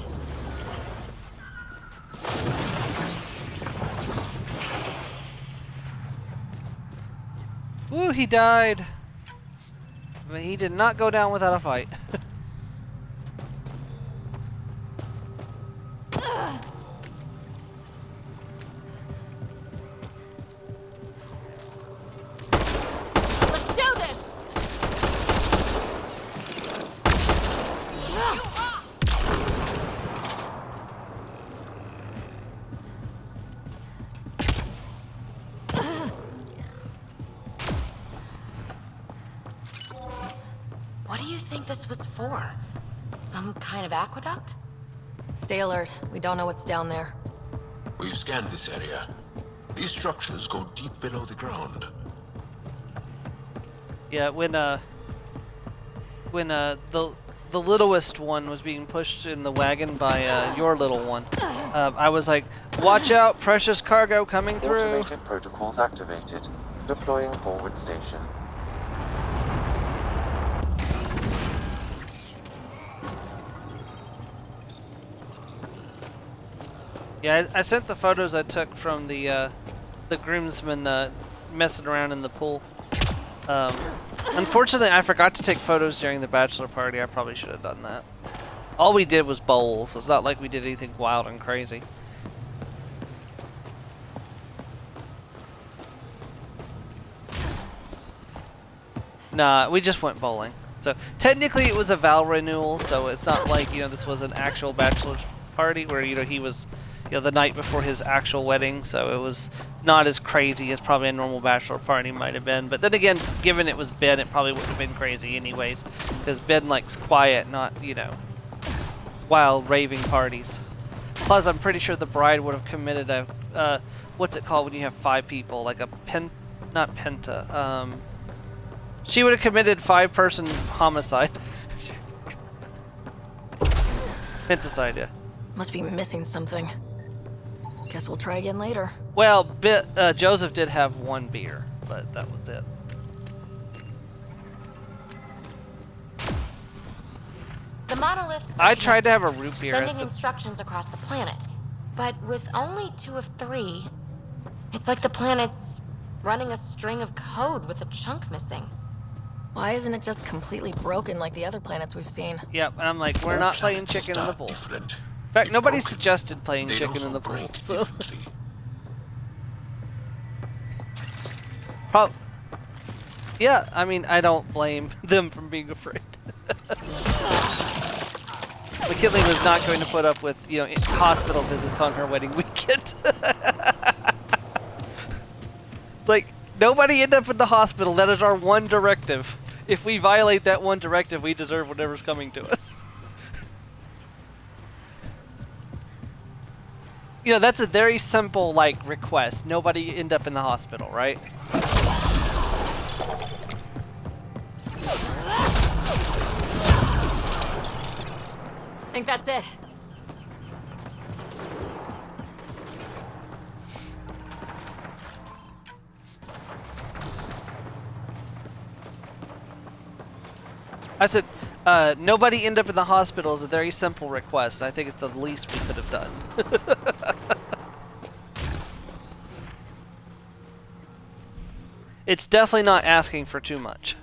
Woo, he died. But he did not go down without a fight.
Let's do this!
What do you think this was for? Some kind of aqueduct?
Stay alert. We don't know what's down there.
We've scanned this area. These structures go deep below the ground.
Yeah, when the littlest one was being pushed in the wagon by your little one, I was like, "Watch out, precious cargo coming through."
Automated protocols activated. Deploying forward station.
Yeah, I sent the photos I took from the groomsmen messing around in the pool. Unfortunately, I forgot to take photos during the bachelor party. I probably should have done that. All we did was bowl, so it's not like we did anything wild and crazy. Nah, we just went bowling. So technically it was a vow renewal, so it's not like, you know, this was an actual bachelor party where, you know, he was, you know, the night before his actual wedding, so it was not as crazy as probably a normal bachelor party might have been. But then again, given it was Ben, it probably wouldn't have been crazy anyways, because Ben likes quiet, not, you know, wild raving parties. Plus, I'm pretty sure the bride would have committed a, what's it called when you have 5 people, like a not penta, she would have committed 5-person homicide. Penticide, yeah.
Must be missing something. Guess we'll try again later.
Well, Joseph did have 1 beer, but that was it.
The monolith.
I tried to have a root beer.
Sending instructions across the planet. But with only 2 of 3, it's like the planet's running a string of code with a chunk missing.
Why isn't it just completely broken like the other planets we've seen?
Yep, and I'm like, we're not playing chicken in the pool. In fact, nobody suggested playing chicken in the pool. So. Yeah, I mean, I don't blame them from being afraid. McKinley was not going to put up with, you know, hospital visits on her wedding weekend. Like, nobody end up in the hospital. That is our one directive. If we violate that one directive, we deserve whatever's coming to us. You know, that's a very simple, like, request. Nobody end up in the hospital, right?
I think that's it.
I said, nobody end up in the hospital is a very simple request. I think it's the least we could have done. It's definitely not asking for too much.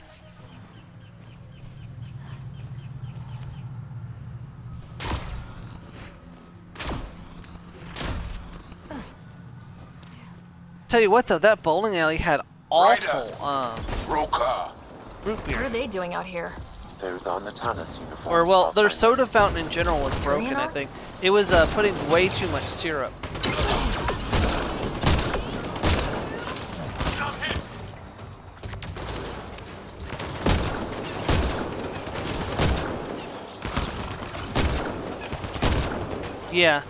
Tell you what though, that bowling alley had awful root beer.
What are they doing out here?
Those are Natana's uniforms.
Or well, their soda fountain in general was broken, I think. It was putting way too much syrup. Yeah.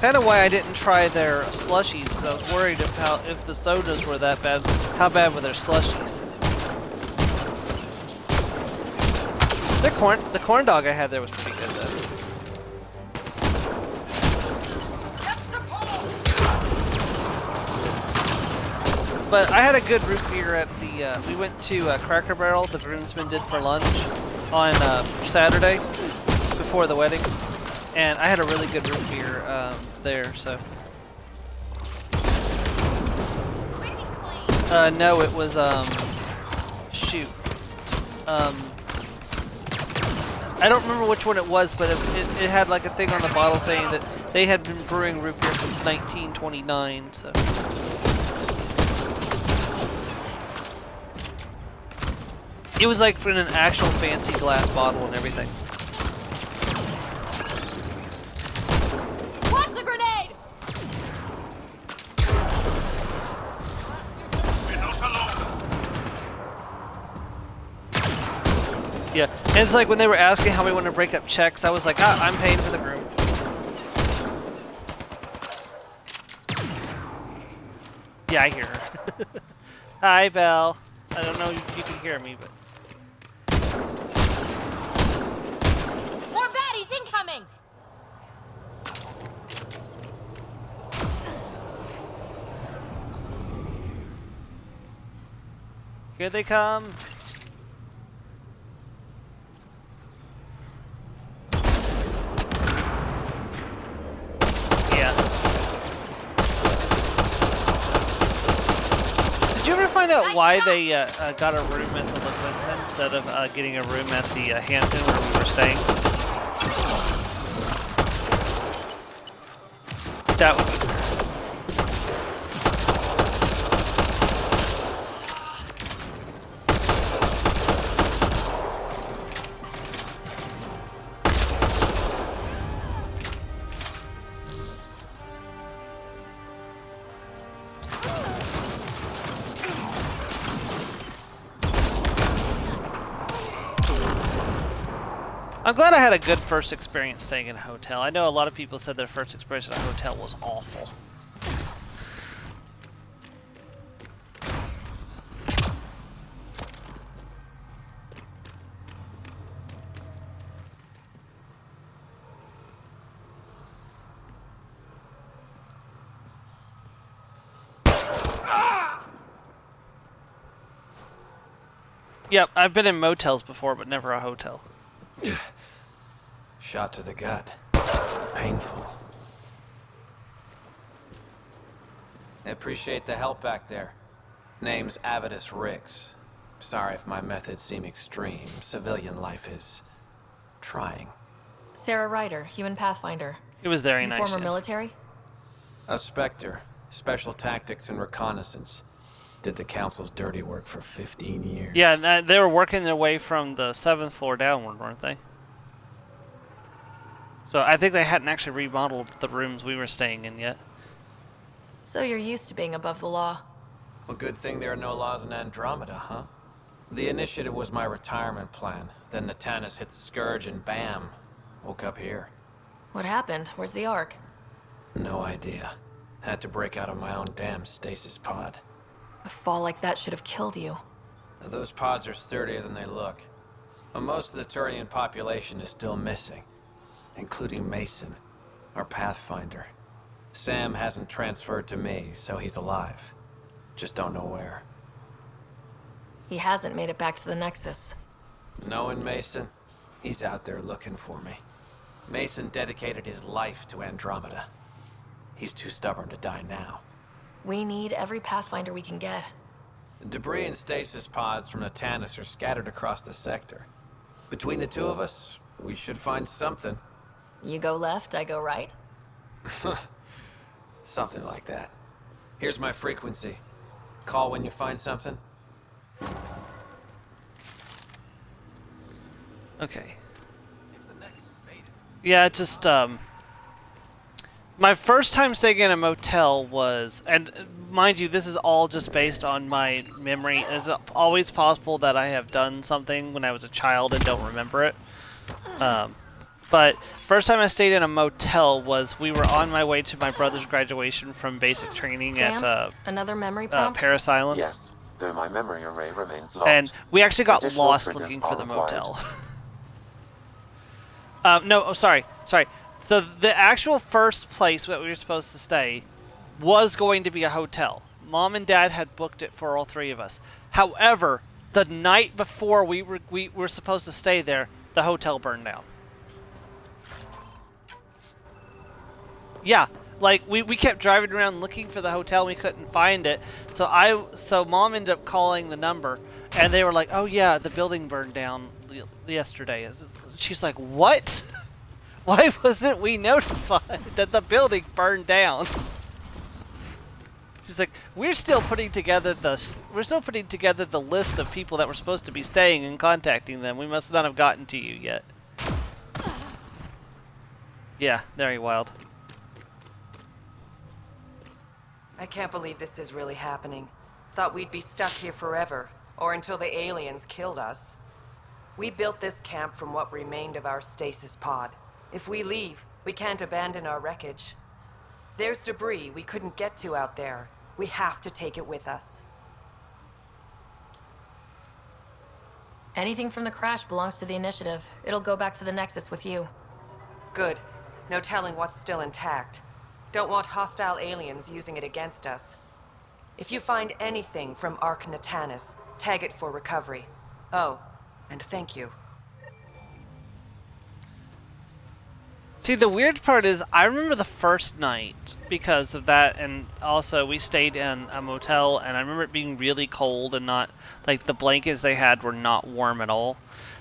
Kind of why I didn't try their slushies, because I was worried about if the sodas were that bad, how bad were their slushies. The corn dog I had there was pretty good though. But I had a good root beer at the, we went to Cracker Barrel, the groomsmen did for lunch on Saturday before the wedding. And I had a really good root beer there, so. No, it was, shoot. I don't remember which one it was, but it had like a thing on the bottle saying that they had been brewing root beer since 1929, so. It was like in an actual fancy glass bottle and everything.
What's the grenade?
Yeah, and it's like when they were asking how we want to break up checks, I was like, ah, I'm paying for the groom. Yeah, I hear her. Hi, Belle. I don't know if you can hear me, but.
More baddies incoming!
Here they come. Yeah. Did you ever find out why they got a room at the La Quinta instead of getting a room at the Hampton where we were staying? That would be weird. I'm glad I had a good first experience staying in a hotel. I know a lot of people said their first experience at a hotel was awful. Yep, I've been in motels before, but never a hotel.
Shot to the gut. Painful. I appreciate the help back there. Name's Avidus Rix. Sorry if my methods seem extreme. Civilian life is trying.
Sarah Ryder, human pathfinder.
It was very
You
nice.
former
yes.
military?
A Spectre. Special tactics and reconnaissance. Did the Council's dirty work for 15 years.
Yeah, they were working their way from the 7th floor downward, weren't they? So I think they hadn't actually remodeled the rooms we were staying in yet.
So you're used to being above the law.
Well, good thing there are no laws in Andromeda, huh? The initiative was my retirement plan. Then Natanus hit the Scourge and bam, woke up here.
What happened? Where's the Ark?
No idea. Had to break out of my own damn stasis pod.
A fall like that should have killed you.
Those pods are sturdier than they look. But most of the Turian population is still missing, including Mason, our Pathfinder. Sam hasn't transferred to me, so he's alive. Just don't know where.
He hasn't made it back to the Nexus.
Knowing Mason, he's out there looking for me. Mason dedicated his life to Andromeda. He's too stubborn to die now.
We need every Pathfinder we can get.
Debris and stasis pods from Natanus are scattered across the sector. Between the two of us, we should find something.
You go left, I go right?
Something like that. Here's my frequency. Call when you find something.
Okay. Yeah, it's just, my first time staying in a motel was, and mind you, this is all just based on my memory. It's always possible that I have done something when I was a child and don't remember it. But first time I stayed in a motel was we were on my way to my brother's graduation from basic training
Sam,
at
another memory prompt?
Paris Island.
Yes, though my memory array remains locked.
And we actually got
Additional
lost
triggers
looking
are
for the
required.
motel. No, oh, sorry. So the actual first place that we were supposed to stay was going to be a hotel. Mom and Dad had booked it for all three of us. However, the night before we were supposed to stay there, the hotel burned down. Yeah, like we kept driving around looking for the hotel, and we couldn't find it. So Mom ended up calling the number, and they were like, "Oh yeah, the building burned down yesterday." She's like, "What? Why wasn't we notified that the building burned down?" She's like, "We're still putting together the list of people that were supposed to be staying and contacting them. We must not have gotten to you yet." Yeah, very wild.
I can't believe this is really happening. Thought we'd be stuck here forever, or until the aliens killed us. We built this camp from what remained of our stasis pod. If we leave, we can't abandon our wreckage. There's debris we couldn't get to out there. We have to take it with us.
Anything from the crash belongs to the Initiative. It'll go back to the Nexus with you.
Good. No telling what's still intact. Don't want hostile aliens using it against us. If you find anything from Ark Natanus, tag it for recovery. Oh, and thank you.
See, the weird part is, I remember the first night because of that, and also we stayed in a motel, and I remember it being really cold and not, like, the blankets they had were not warm at all.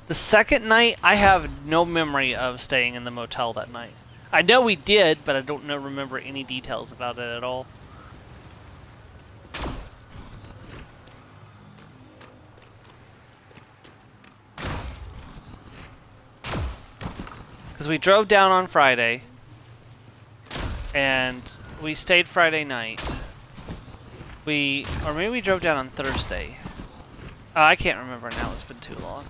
The second night, I have no memory of staying in the motel that night. I know we did, but I don't remember any details about it at all. Because we drove down on Friday, and we stayed Friday night. Or maybe we drove down on Thursday. I can't remember now, it's been too long.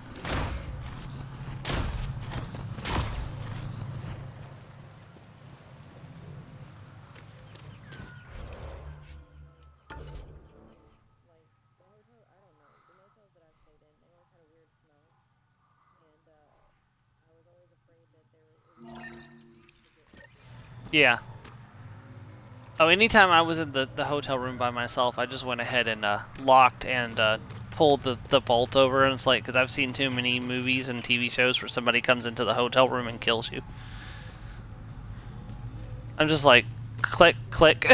Yeah. Oh, anytime I was in the hotel room by myself, I just went ahead and locked and pulled the bolt over, and it's like, because I've seen too many movies and TV shows where somebody comes into the hotel room and kills you. I'm just like, click, click.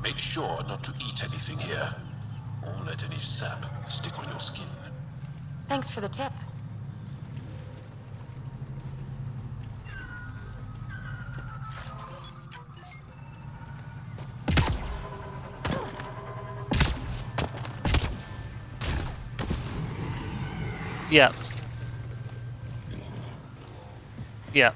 Make sure not to eat anything here, or let any sap stick on your skin.
Thanks for the tip.
Yeah. Yeah.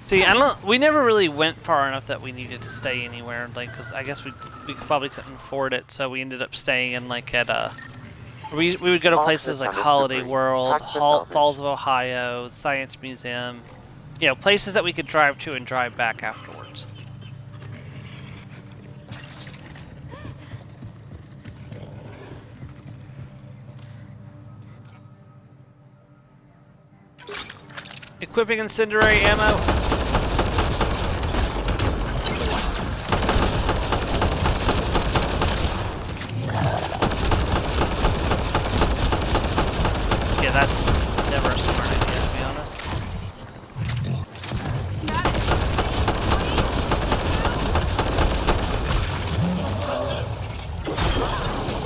See, we never really went far enough that we needed to stay anywhere, like, because I guess we probably couldn't afford it, so we ended up staying in, like, at, we would go to places like Holiday World, Falls of Ohio, Science Museum, you know, places that we could drive to and drive back afterwards. Equipping incendiary ammo. Yeah, that's never a smart idea, to be honest.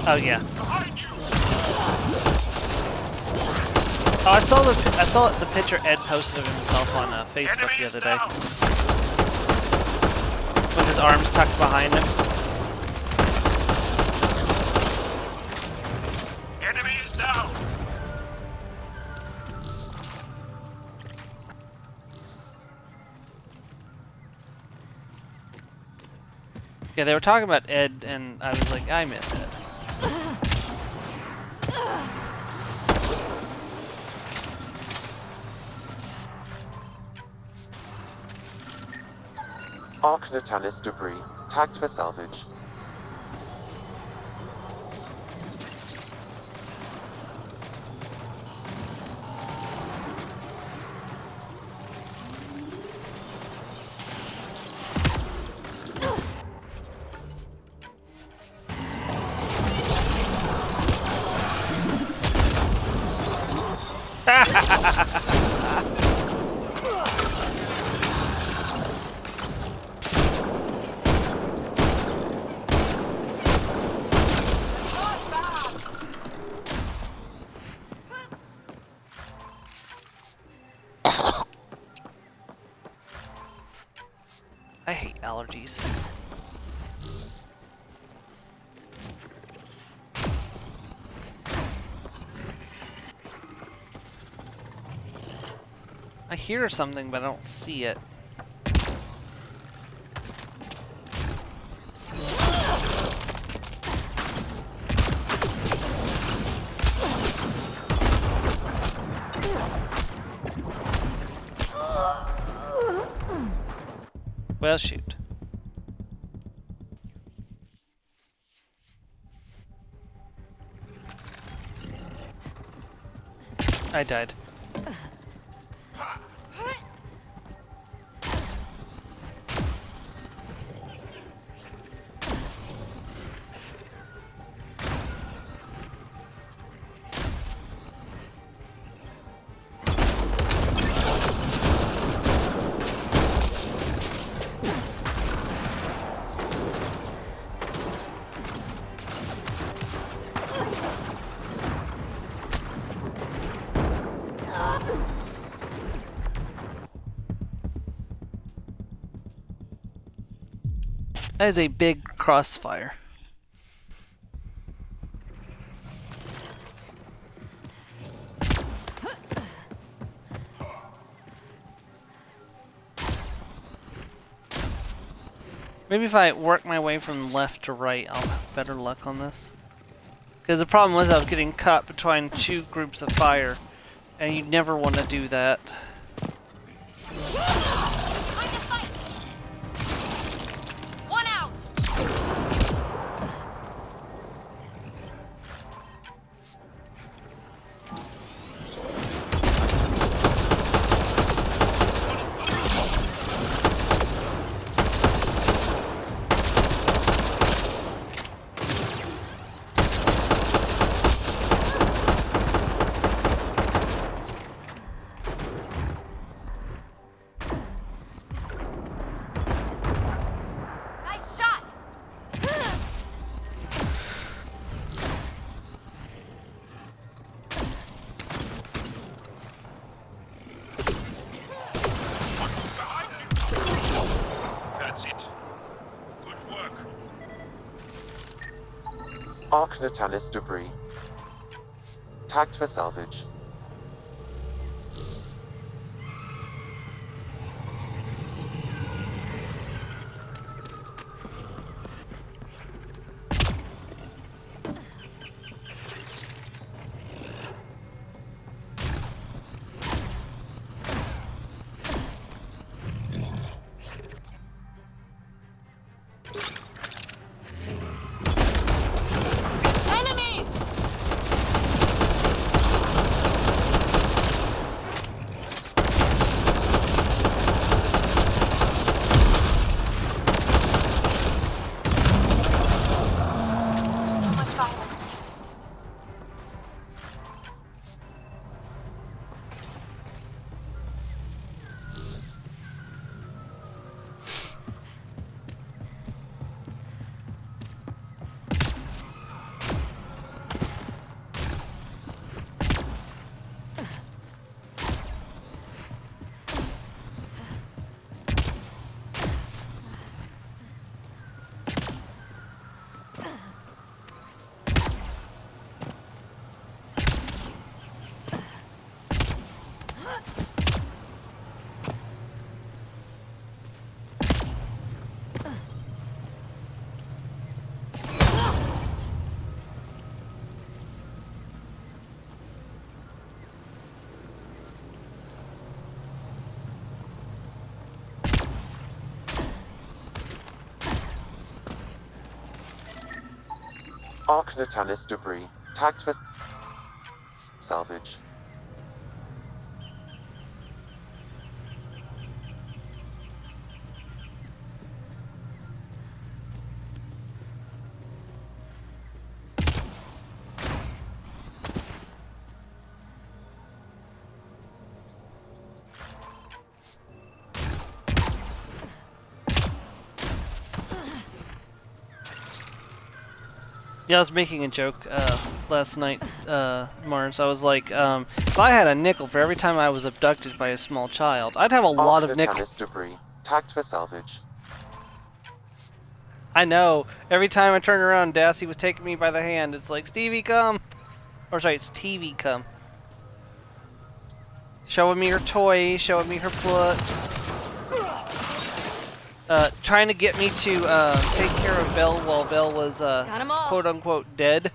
Oh yeah. Oh, I saw the picture Ed posted of himself on Facebook the other day, with his arms tucked behind him.
Enemy is down.
Yeah, they were talking about Ed, and I was like, I miss Ed.
Arc Natalis debris, tagged for salvage.
I hate allergies. I hear something, but I don't see it. Well, shoot. I died. That is a big crossfire. Maybe if I work my way from left to right, I'll have better luck on this. Because the problem was I was getting caught between two groups of fire, and you never want to do that.
Arc Natalis debris. Tagged for salvage.
Enemies!
Arc Natalis debris. Tagged for salvage.
Yeah, I was making a joke last night, Mars. I was like, if I had a nickel for every time I was abducted by a small child, I'd have a lot of nickels.
Debris. Tagged for salvage.
I know. Every time I turned around, Dassy was taking me by the hand. It's like, Stevie, come! Or sorry, it's TV, come. Showing me her toys, showing me her books. Trying to get me to take care of Belle while Belle was quote-unquote dead.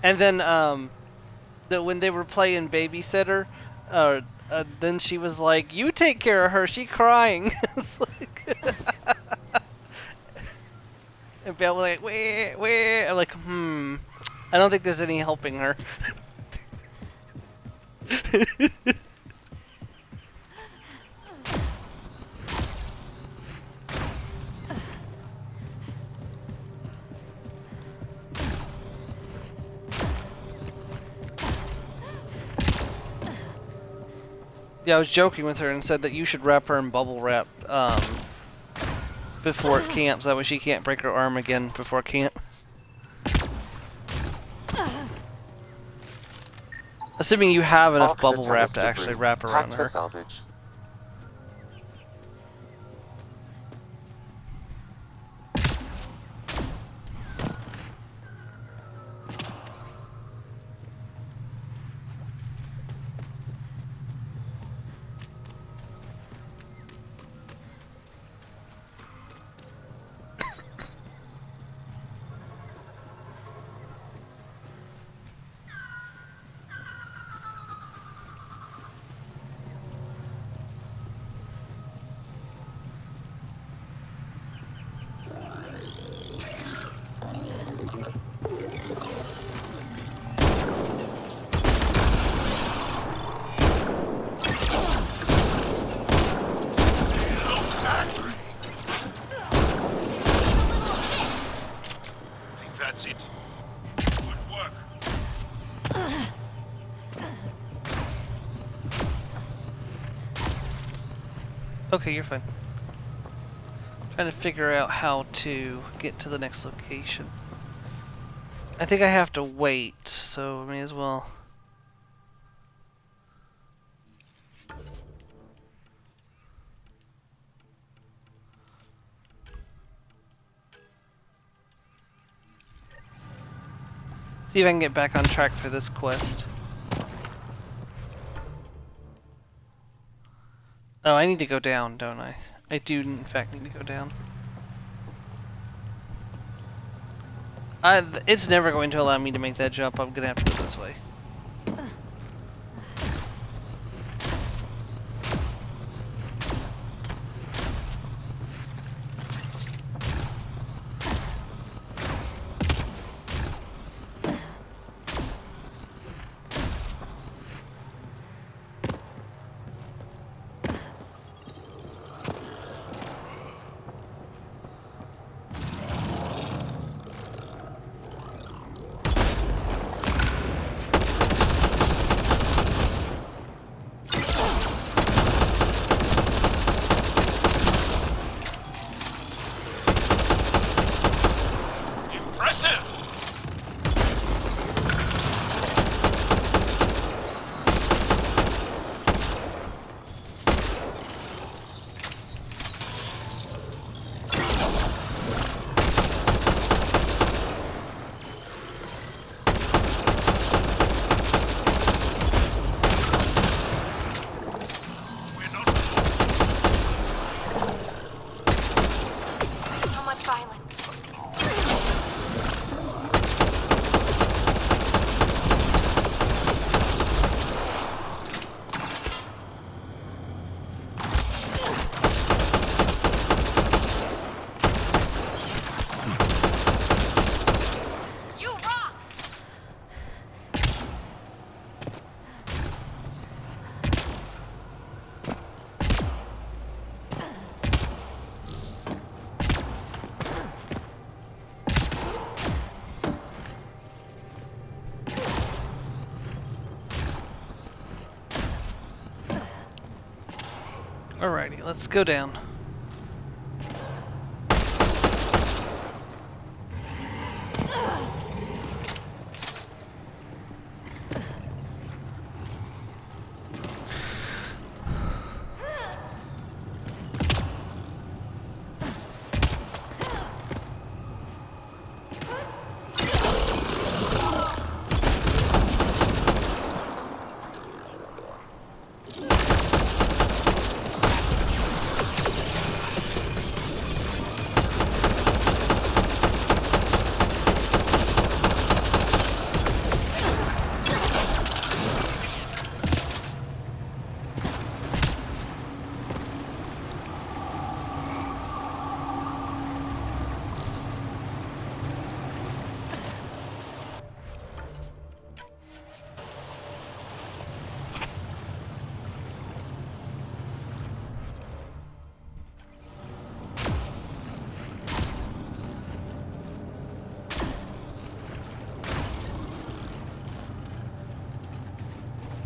And then when they were playing babysitter, then she was like, "You take care of her. She's crying." It's like and Belle was like, "Wait." I'm like, I don't think there's any helping her. Yeah, I was joking with her and said that you should wrap her in bubble wrap before camp, so that way she can't break her arm again before camp. Assuming you have enough bubble wrap to actually wrap around her.
Salvage.
That's it. Good work.
Okay, you're fine. Trying to figure out how to get to the next location. I think I have to wait, so I may as well. See if I can get back on track for this quest. Oh, I need to go down, don't I? I do, in fact, need to go down. It's never going to allow me to make that jump. I'm gonna have to go this way. Alrighty, let's go down.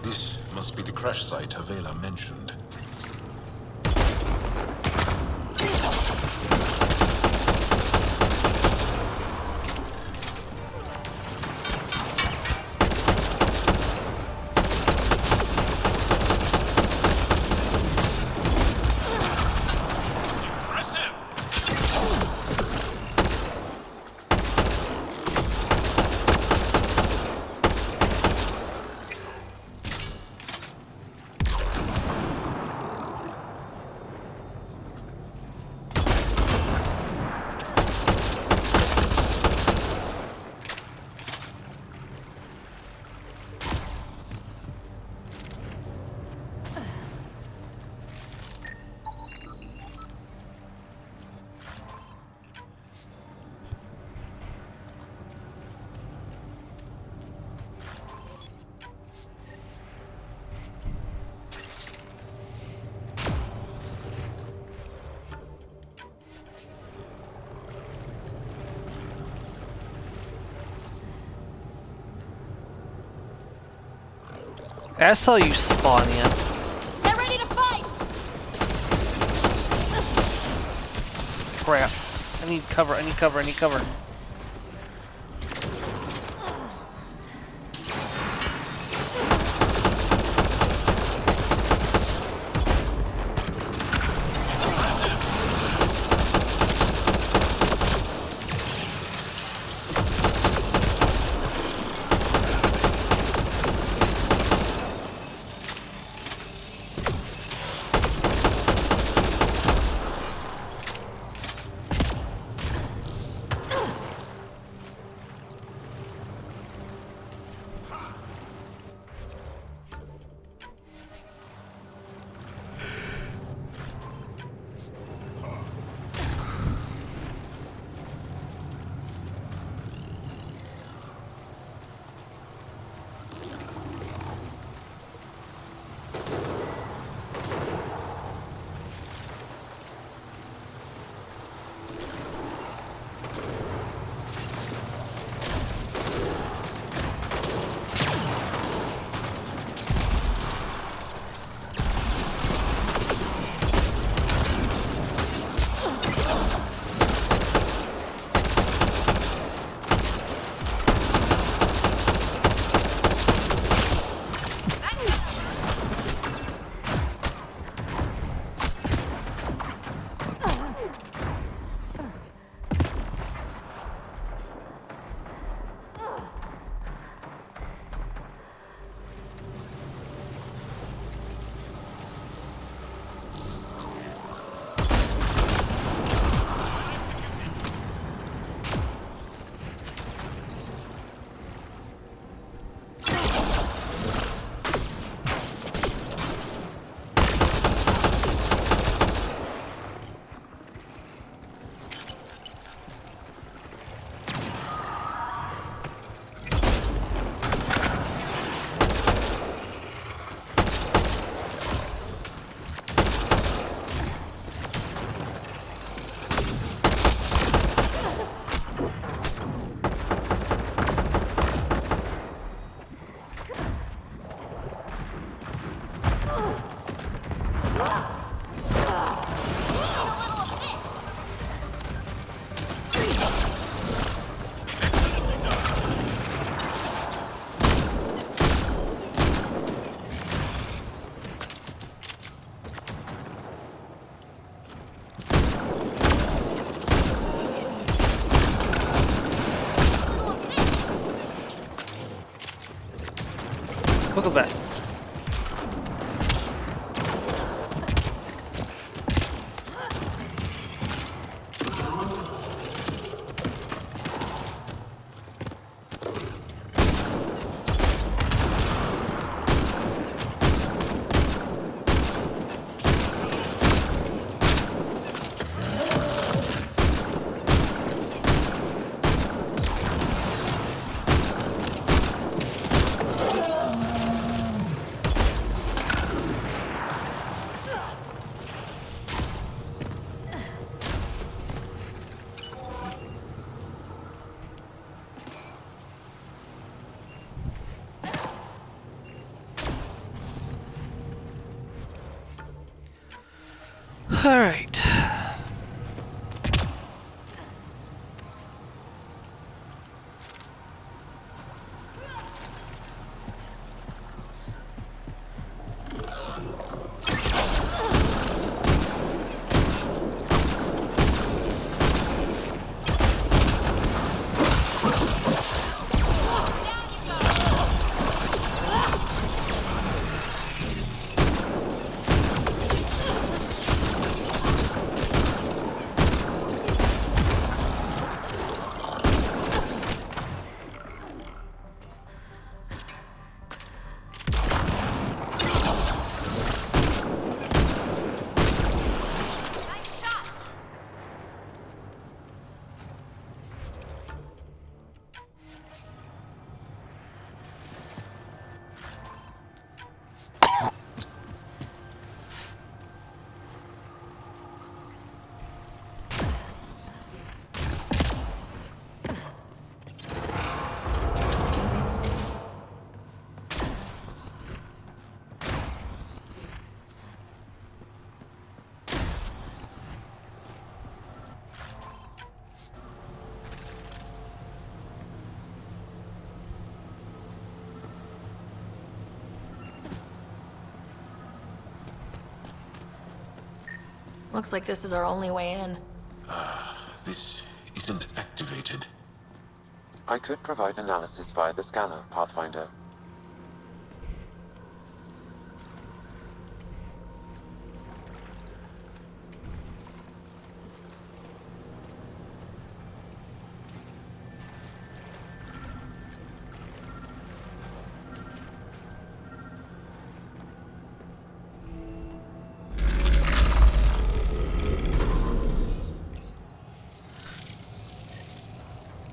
This must be the crash site Havela mentioned.
I saw you spawn in.
They're ready to fight!
Crap. I need cover, I need cover, I need cover. go back. All right.
Looks like this is our only way in.
This isn't activated.
I could provide analysis via the scanner, Pathfinder.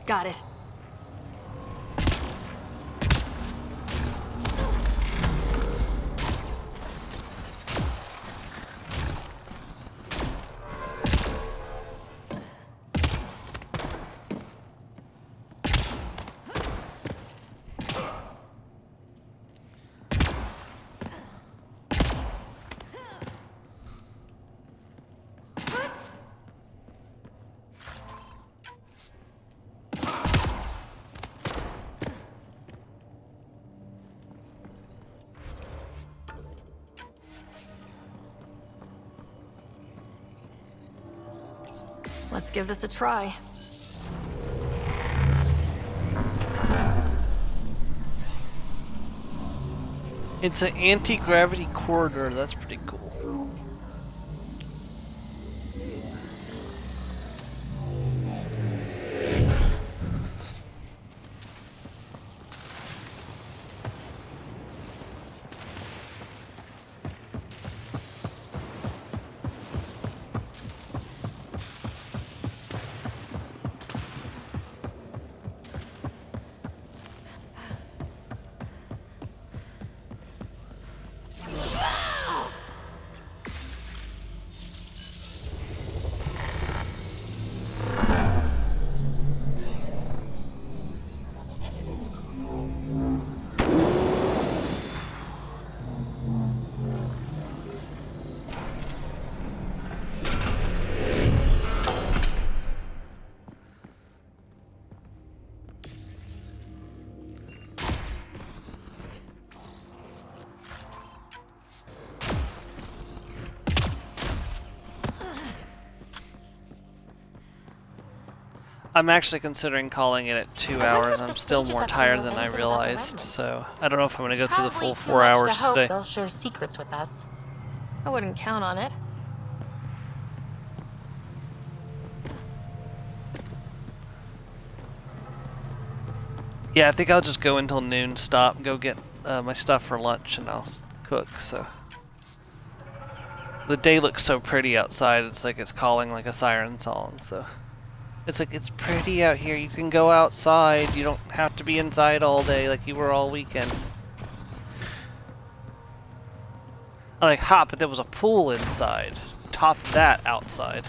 Got it. Let's give this a try.
It's an anti-gravity corridor. That's pretty cool. I'm actually considering calling it at 2 hours. I'm still more tired than I realized, so I don't know if I'm gonna go through the full 4 hours today.
They'll share secrets with us.
I wouldn't count on it.
Yeah, I think I'll just go until noon, stop, go get my stuff for lunch, and I'll cook, so. The day looks so pretty outside, it's like it's calling like a siren song, so. It's like, it's pretty out here, you can go outside, you don't have to be inside all day like you were all weekend. I'm like, hot, but there was a pool inside. Top that outside.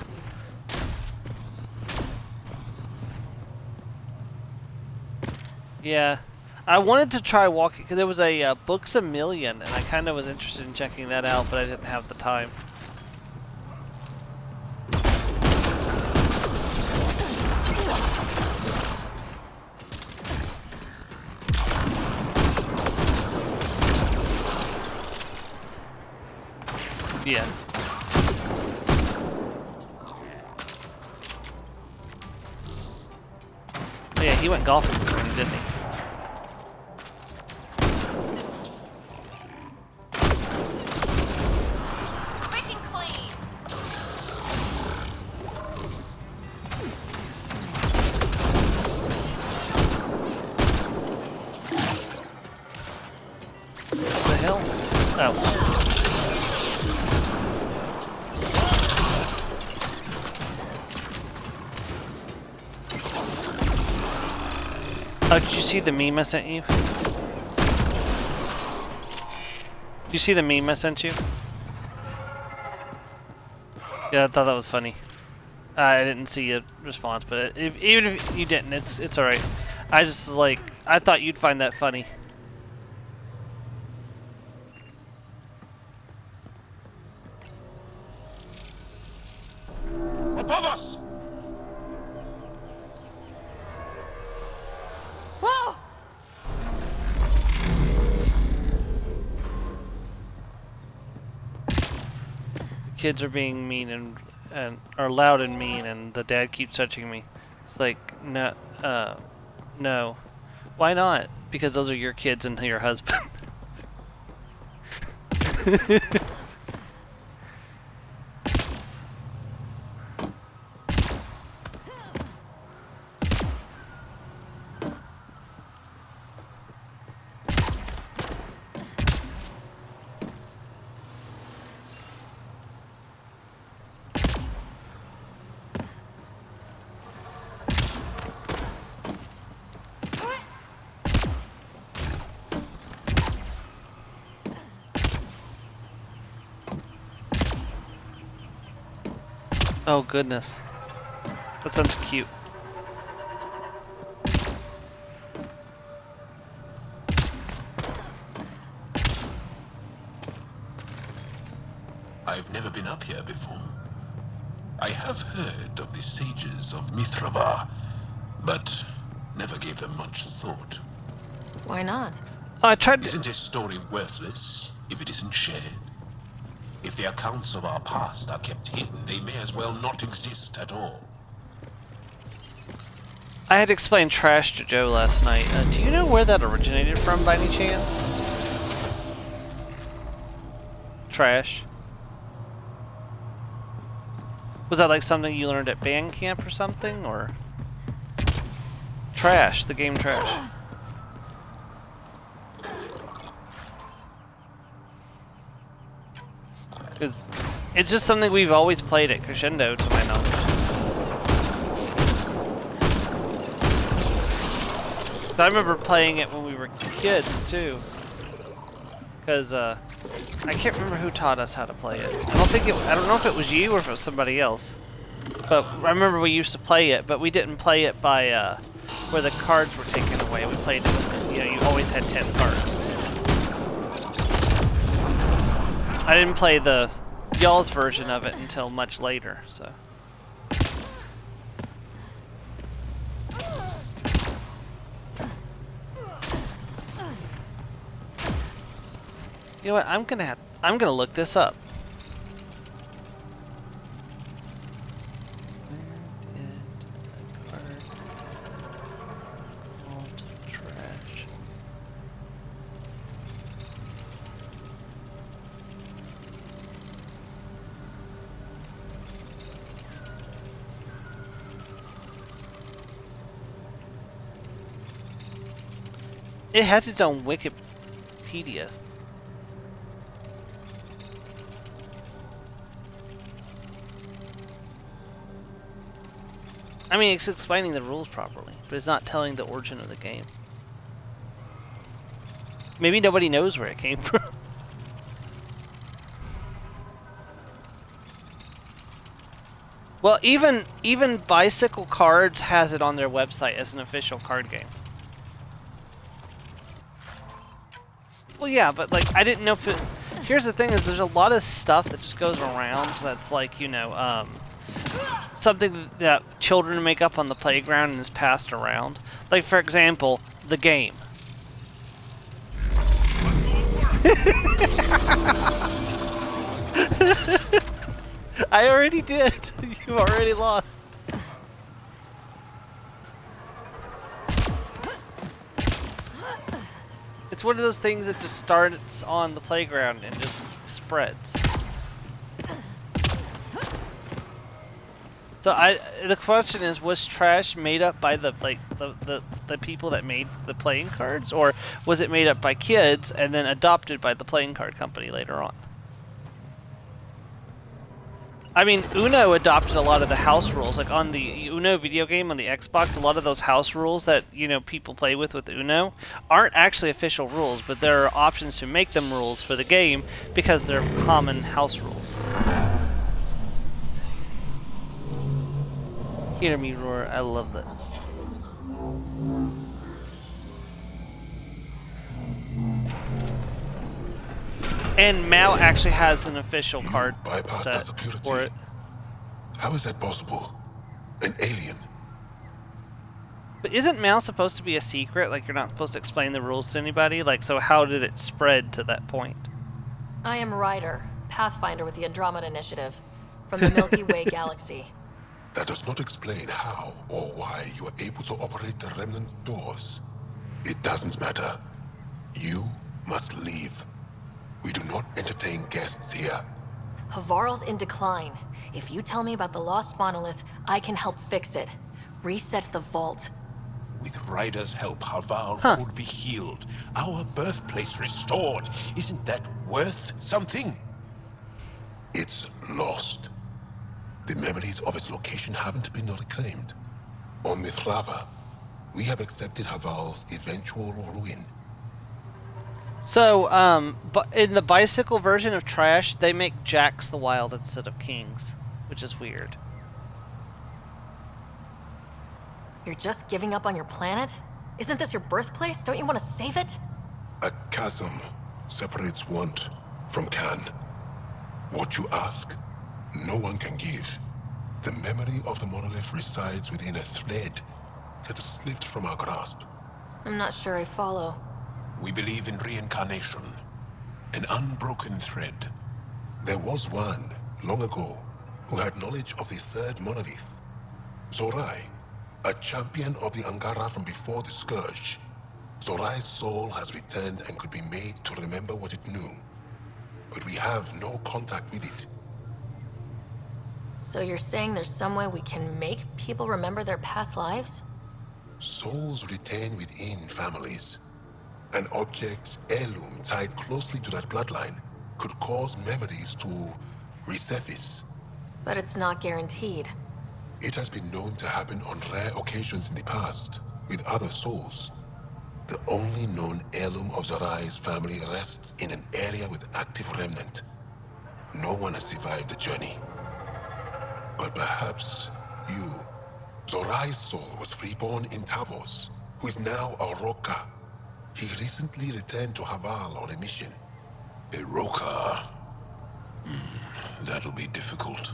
Yeah, I wanted to try walking, because there was a Books A Million, and I kind of was interested in checking that out, but I didn't have the time. Yeah. Oh, yeah, he went golfing this morning, didn't he? What the hell? Oh. Oh, did you see the meme I sent you? Did you see the meme I sent you? Yeah, I thought that was funny. I didn't see a response, but even if you didn't, it's alright. I just like, I thought you'd find that funny.
Above us!
Whoa!
The kids are being mean and are loud and mean, and the dad keeps touching me. It's like, no, no. Why not? Because those are your kids and your husband. Oh goodness. That sounds cute.
I've never been up here before. I have heard of the sages of Mithrava, but never gave them much thought.
Why not?
Oh, I tried to...
Isn't a story worthless if it isn't shared? If the accounts of our past are kept hidden, they may as well not exist at all.
I had explained trash to Joe last night. Do you know where that originated from by any chance? Trash. Was that like something you learned at band camp or something, or? Trash, the game Trash. It's just something we've always played at Crescendo, to my knowledge. I remember playing it when we were kids too, because I can't remember who taught us how to play it. I don't know if it was you or if it was somebody else. But I remember we used to play it, but we didn't play it by where the cards were taken away. We played it with, you know, you always had 10 cards. I didn't play the y'all's version of it until much later, so. You know what? I'm gonna look this up. Where did the card It has its own Wikipedia. I mean, it's explaining the rules properly, but it's not telling the origin of the game. Maybe nobody knows where it came from. Well, even Bicycle Cards has it on their website as an official card game. Well, yeah, but like I didn't know if it. Here's the thing: is there's a lot of stuff that just goes around that's like something that children make up on the playground and is passed around. Like for example, the game. I already did. You already lost. It's one of those things that just starts on the playground and just spreads. So the question is, was trash made up by the people that made the playing cards, or was it made up by kids and then adopted by the playing card company later on? I mean, Uno adopted a lot of the house rules. Like on the Uno video game on the Xbox, a lot of those house rules that, people play with Uno aren't actually official rules, but there are options to make them rules for the game because they're common house rules. Hear me roar, I love that. And Mao actually has an official card set for it.
How is that possible? An alien?
But isn't Mao supposed to be a secret? Like, you're not supposed to explain the rules to anybody? Like, so how did it spread to that point?
I am Ryder, Pathfinder with the Andromeda Initiative, from the Milky Way galaxy.
That does not explain how or why you are able to operate the remnant doors. It doesn't matter. You must leave. We do not entertain guests here.
Havarl's in decline. If you tell me about the lost monolith, I can help fix it. Reset the vault.
With Ryder's help, Havarl could be healed. Our birthplace restored. Isn't that worth something? It's lost. The memories of its location haven't been reclaimed. On Mithrava, we have accepted Havarl's eventual ruin.
So, but in the bicycle version of Trash, they make Jacks the Wild instead of Kings, which is weird.
You're just giving up on your planet? Isn't this your birthplace? Don't you want to save it?
A chasm separates want from can. What you ask, no one can give. The memory of the monolith resides within a thread that has slipped from our grasp.
I'm not sure I follow.
We believe in reincarnation, an unbroken thread. There was one, long ago, who had knowledge of the third monolith. Zorai, a champion of the Angara from before the Scourge. Zorai's soul has returned and could be made to remember what it knew. But we have no contact with it.
So you're saying there's some way we can make people remember their past lives?
Souls retain within families. An object's heirloom tied closely to that bloodline could cause memories to resurface.
But it's not guaranteed.
It has been known to happen on rare occasions in the past, with other souls. The only known heirloom of Zorai's family rests in an area with active remnant. No one has survived the journey. But perhaps you. Zorai's soul was reborn in Tavos, who is now a Roka. He recently returned to Havarl on a mission. A Roka? That'll be difficult.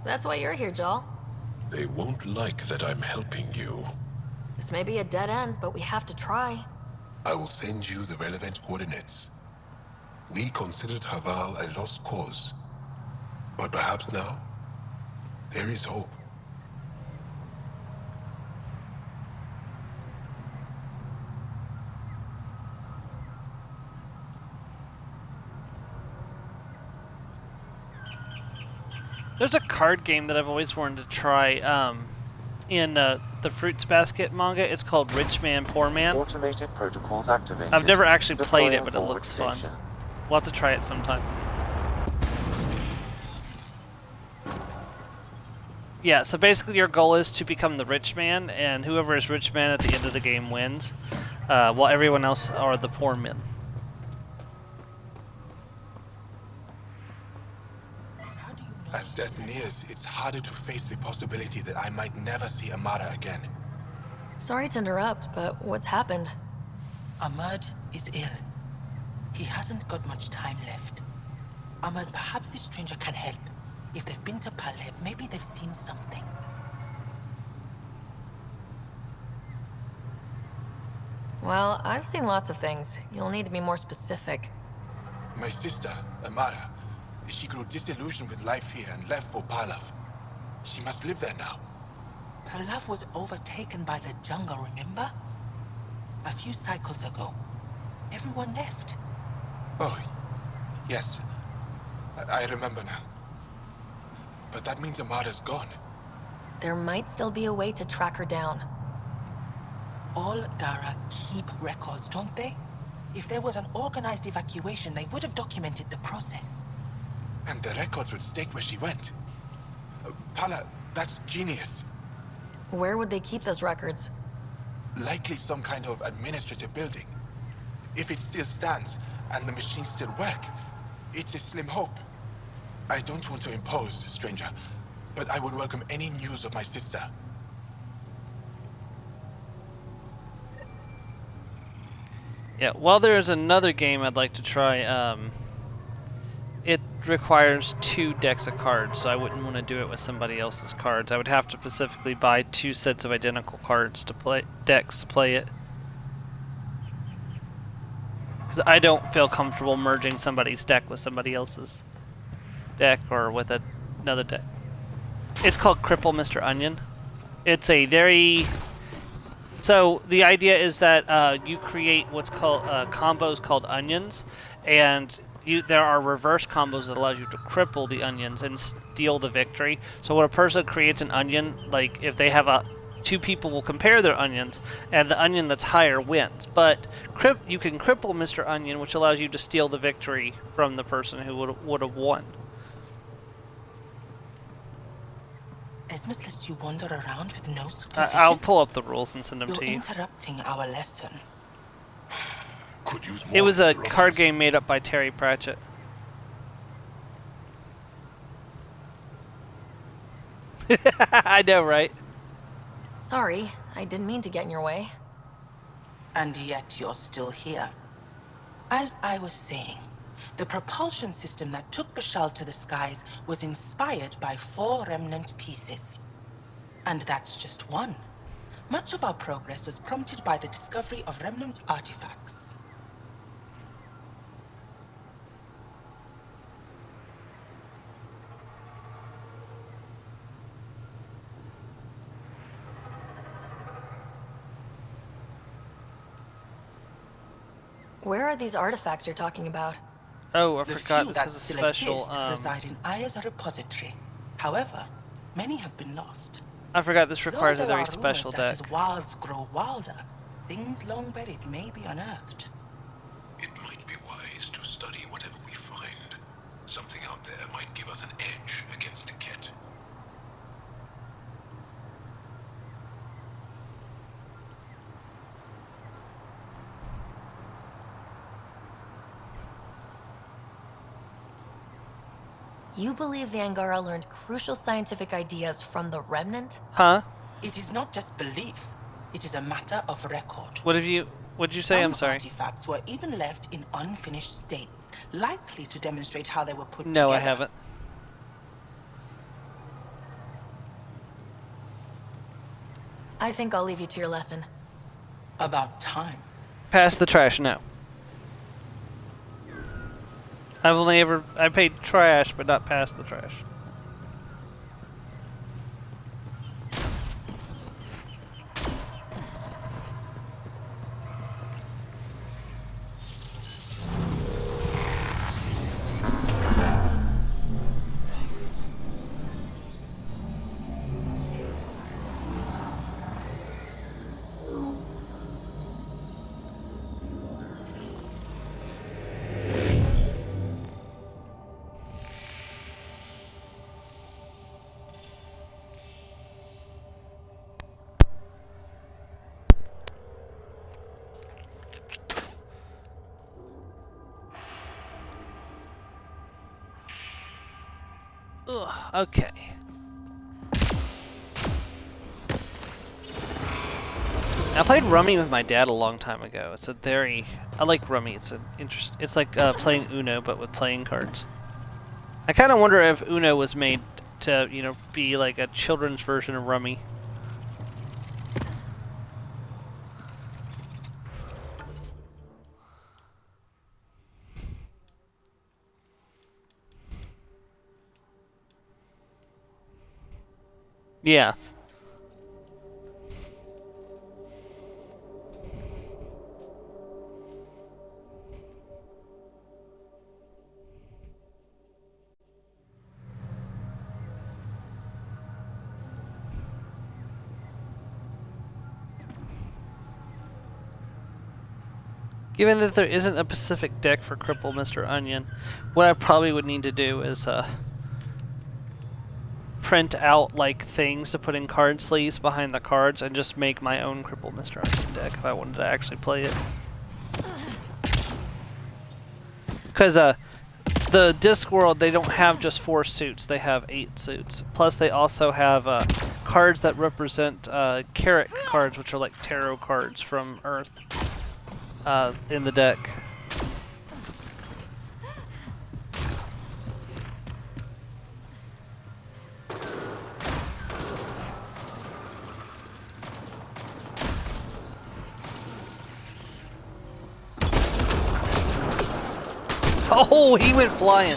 That's why you're here, Jal.
They won't like that I'm helping you.
This may be a dead end, but we have to try.
I will send you the relevant coordinates. We considered Havarl a lost cause. But perhaps now, there is hope.
There's a card game that I've always wanted to try. in the Fruits Basket manga. It's called Rich Man, Poor Man.
Automated protocols activated.
I've never actually played it,
Deploying
but it
forward
looks fun.
station.
We'll have to try it sometime. Yeah, so basically your goal is to become the rich man, and whoever is rich man at the end of the game wins, while everyone else are the poor men.
As death nears, it's harder to face the possibility that I might never see Amara again.
Sorry to interrupt, but what's happened?
Ahmad is ill. He hasn't got much time left. Ahmad, perhaps this stranger can help. If they've been to Palev, maybe they've seen something.
Well, I've seen lots of things. You'll need to be more specific.
My sister, Amara, she grew disillusioned with life here and left for Palav. She must live there now.
Palev was overtaken by the jungle, remember? A few cycles ago. Everyone left.
Oh, yes. I remember now. But that means Amara's gone.
There might still be a way to track her down.
All Dara keep records, don't they? If there was an organized evacuation, they would have documented the process.
And the records would state where she went. Pala, that's genius.
Where would they keep those records?
Likely some kind of administrative building. If it still stands, and the machines still work, it's a slim hope. I don't want to impose, stranger, but I would welcome any news of my sister.
Yeah, well, there's another game I'd like to try. It requires 2 decks of cards, so I wouldn't want to do it with somebody else's cards. I would have to specifically buy 2 sets of identical cards to play decks to play it. Because I don't feel comfortable merging somebody's deck with somebody else's deck or with another deck. It's called Cripple Mr. Onion. It's a very... So the idea is that you create what's called combos called onions, and there are reverse combos that allow you to cripple the onions and steal the victory. So when a person creates an onion, like if they have 2 people will compare their onions, and the onion that's higher wins. But you can cripple Mr. Onion, which allows you to steal the victory from the person who would have won.
Esmus lets you wander around with no supervision.
I'll pull up the rules and send them to you.
You're interrupting our lesson.
Could use more
It was a
interruptions.
card game made up by Terry Pratchett. I know, right?
Sorry, I didn't mean to get in your way.
And yet you're still here. As I was saying, the propulsion system that took Bashal to the skies was inspired by 4 remnant pieces. And that's just one. Much of our progress was prompted by the discovery of remnant artifacts.
Where are these artifacts you're talking about?
Oh, I
The
forgot
few
this
that
has a
still
special.
exist reside in Aya's repository. However, many have been lost.
I forgot this requires
Though
a
there
very
are
special
rumors
deck.
that as wilds grow wilder, things long buried may be unearthed.
It might be wise to study whatever we find. Something out there might give us an edge against the Ket.
You believe the Angara learned crucial scientific ideas from the Remnant?
Huh?
It is not just belief. It is a matter of record.
What'd you say? I'm
Some
sorry.
artifacts were even left in unfinished states, likely to demonstrate how they were put
No,
together.
I haven't.
I think I'll leave you to your lesson.
About time.
Pass the trash now. I paid trash, but not pass the trash. Ugh, okay. I played Rummy with my dad a long time ago. It's a very... I like Rummy. It's an interest. It's like playing Uno, but with playing cards. I kind of wonder if Uno was made to, you know, be like a children's version of Rummy. Yeah. Given that there isn't a specific deck for Cripple Mr. Onion, what I probably would need to do is print out like things to put in card sleeves behind the cards and just make my own Cripple Mr. Onion deck if I wanted to actually play it. Because the Discworld, they don't have just 4 suits, they have 8 suits. Plus they also have cards that represent Carrot cards, which are like tarot cards from Earth. In the deck. Oh, he went flying.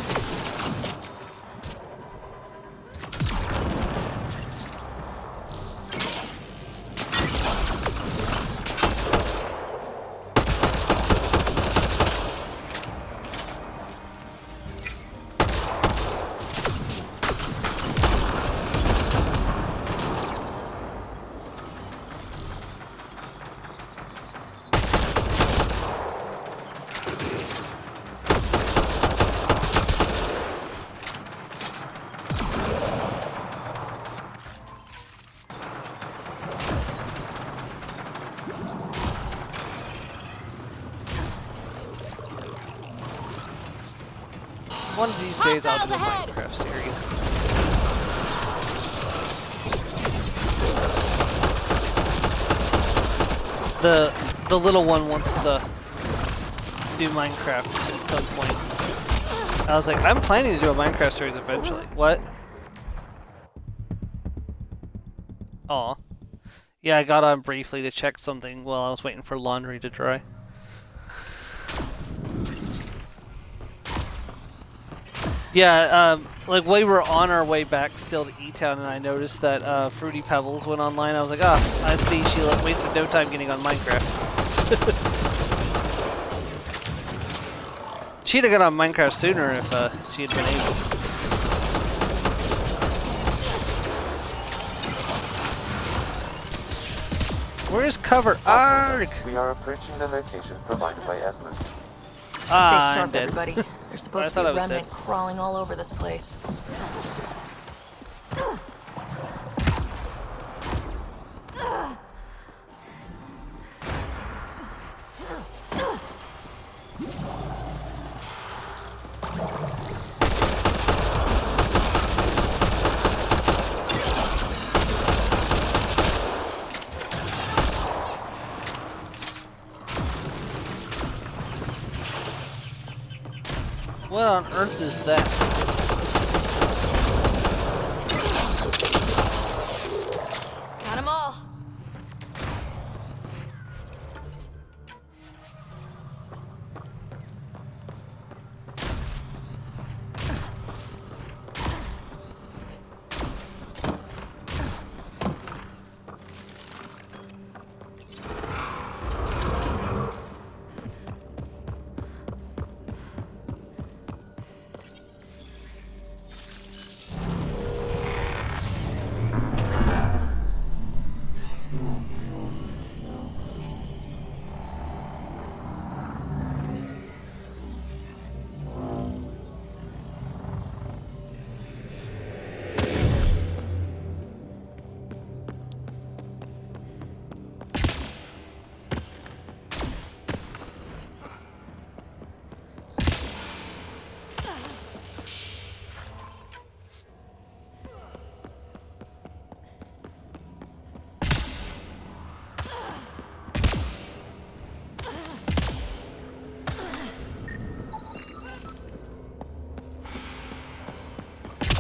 One of these days I'll do a Minecraft series. The little one wants to do Minecraft at some point. I was like, I'm planning to do a Minecraft series eventually. What? Aw. Yeah, I got on briefly to check something while I was waiting for laundry to dry. Yeah, like we were on our way back still to E-Town, and I noticed that Fruity Pebbles went online. I was like, ah, I see she wasted no time getting on Minecraft. She'd have got on Minecraft sooner if she had been able. Where's cover? Arg!
We are approaching the location provided by Esmus.
Stay sharp,
dead.
everybody. There's supposed to be a remnant crawling all over this place.
What on earth is that?
Got 'em all.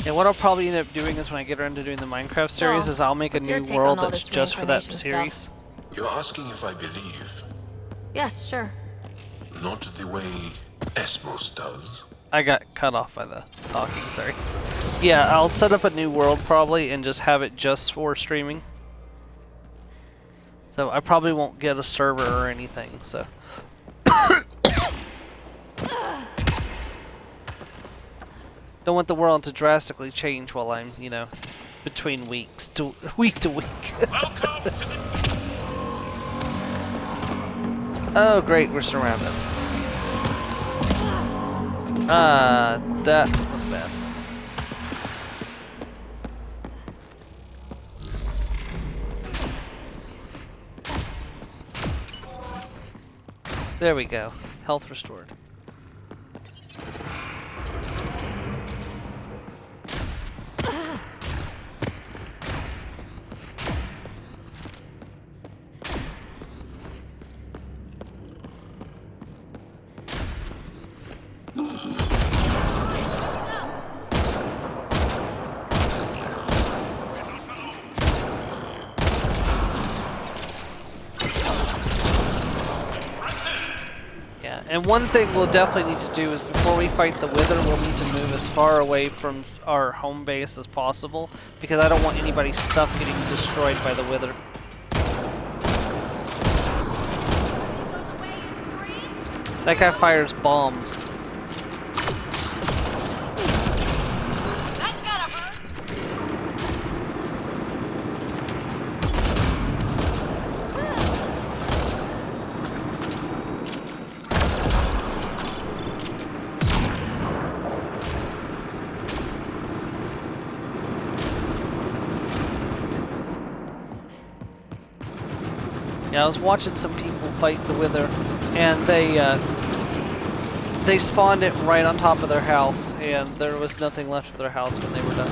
Yeah, what I'll probably end up doing is when I get around to doing the Minecraft series is I'll make a
what's your
new
take on
world
all
that's
this
just for that
reincarnation
series.
stuff?
You're asking if I believe,
Yes, sure.
not the way Esmos does.
I got cut off by the talking, sorry. Yeah, I'll set up a new world probably and just have it just for streaming. So I probably won't get a server or anything, so. Don't want the world to drastically change while I'm, you know, between weeks to week to week. Oh great, we're surrounded. That was bad. There we go. Health restored. And one thing we'll definitely need to do is before we fight the Wither, we'll need to move as far away from our home base as possible, because I don't want anybody's stuff getting destroyed by the Wither. That guy fires bombs. Yeah, I was watching some people fight the Wither, and they spawned it right on top of their house, and there was nothing left of their house when they were done.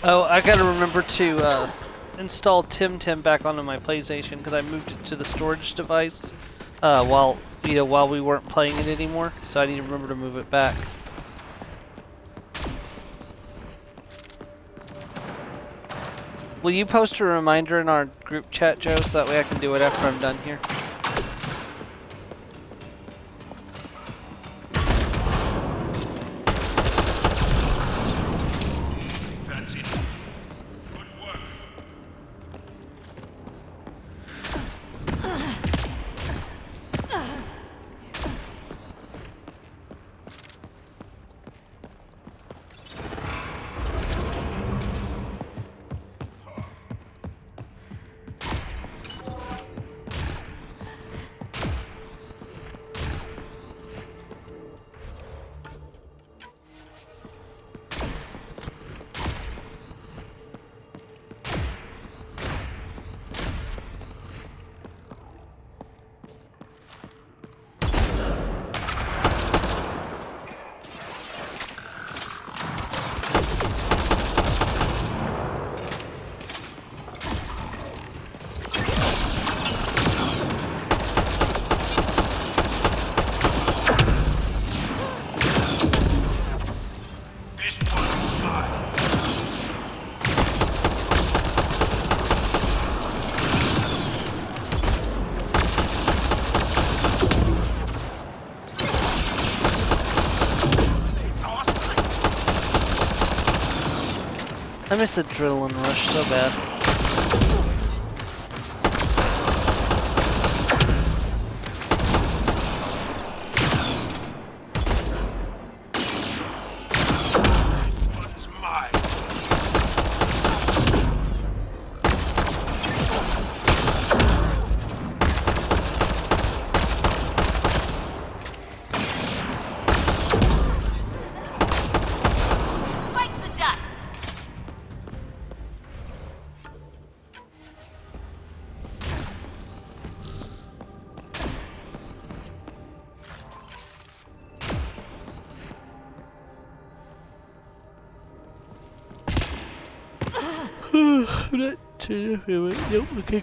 Oh, I gotta remember to install TimTim back onto my PlayStation because I moved it to the storage device while we weren't playing it anymore. So I need to remember to move it back. Will you post a reminder in our group chat, Joe, so that way I can do it after I'm done here? I miss Adrenaline Rush so bad. Nope, okay.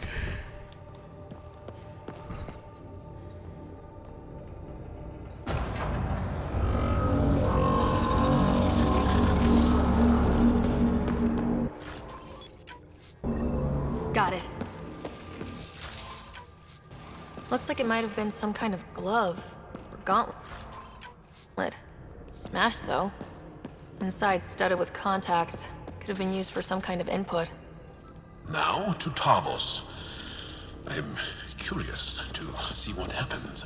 Got it. Looks like it might have been some kind of glove or gauntlet. Smashed though. Inside studded with contacts. Could have been used for some kind of input.
Now to Tavos. I'm curious to see what happens.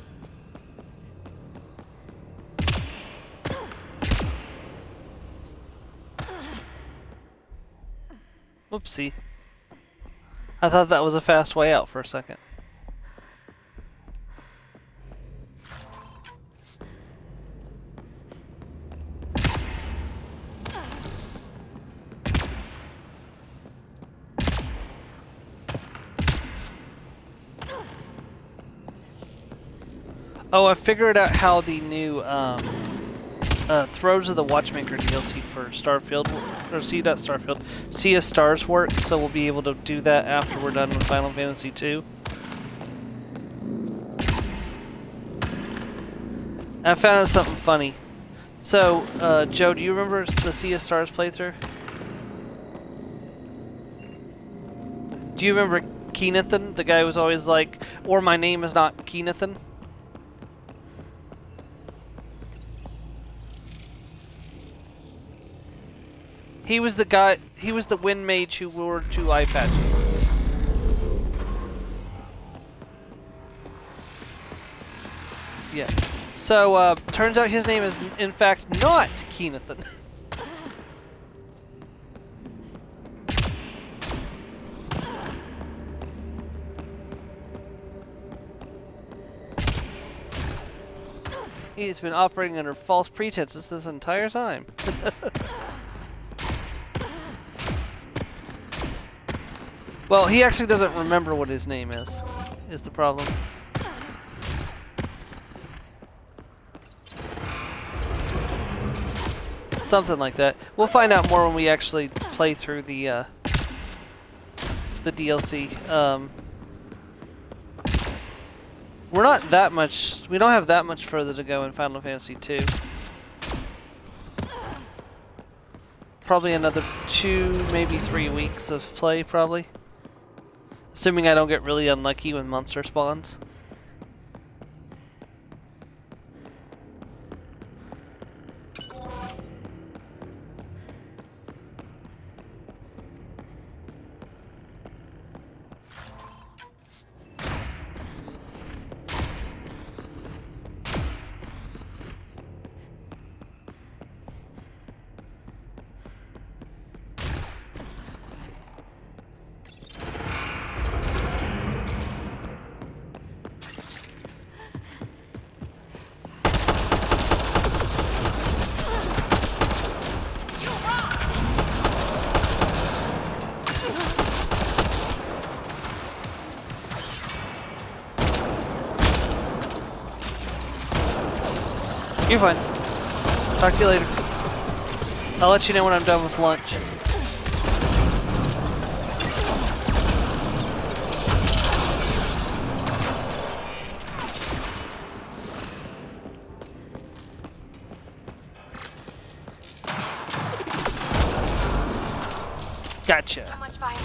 Whoopsie. I thought that was a fast way out for a second. Oh, I figured out how the new Throws of the Watchmaker DLC for Starfield, or Sea of Stars works, so we'll be able to do that after we're done with Final Fantasy II. I found something funny. So, Joe, do you remember the Sea of Stars playthrough? Do you remember Keenathan? The guy who was always like, or my name is not Keenathan? He was the guy, he was the wind mage who wore 2 eye patches. Yeah. So, turns out his name is, in fact, not Keenathan. He's been operating under false pretenses this entire time. Well, he actually doesn't remember what his name is the problem. Something like that. We'll find out more when we actually play through the DLC. We're not that much, we don't have that much further to go in Final Fantasy II. Probably another 2, maybe 3 weeks of play, probably. Assuming I don't get really unlucky when monster spawns. You're fine. Talk to you later. I'll let you know when I'm done with lunch. Gotcha.
How much fire?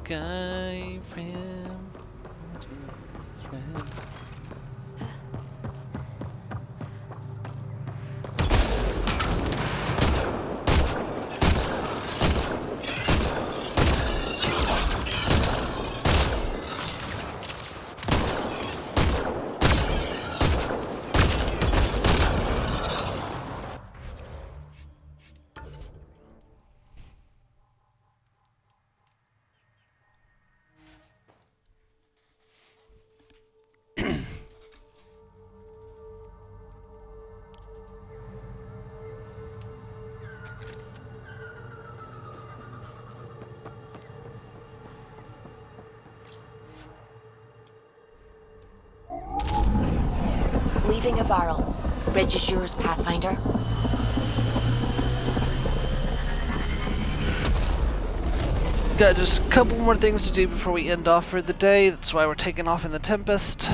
Skyrim.
Leaving Avaril. Reg is yours, Pathfinder.
Got just a couple more things to do before we end off for the day. That's why we're taking off in the Tempest.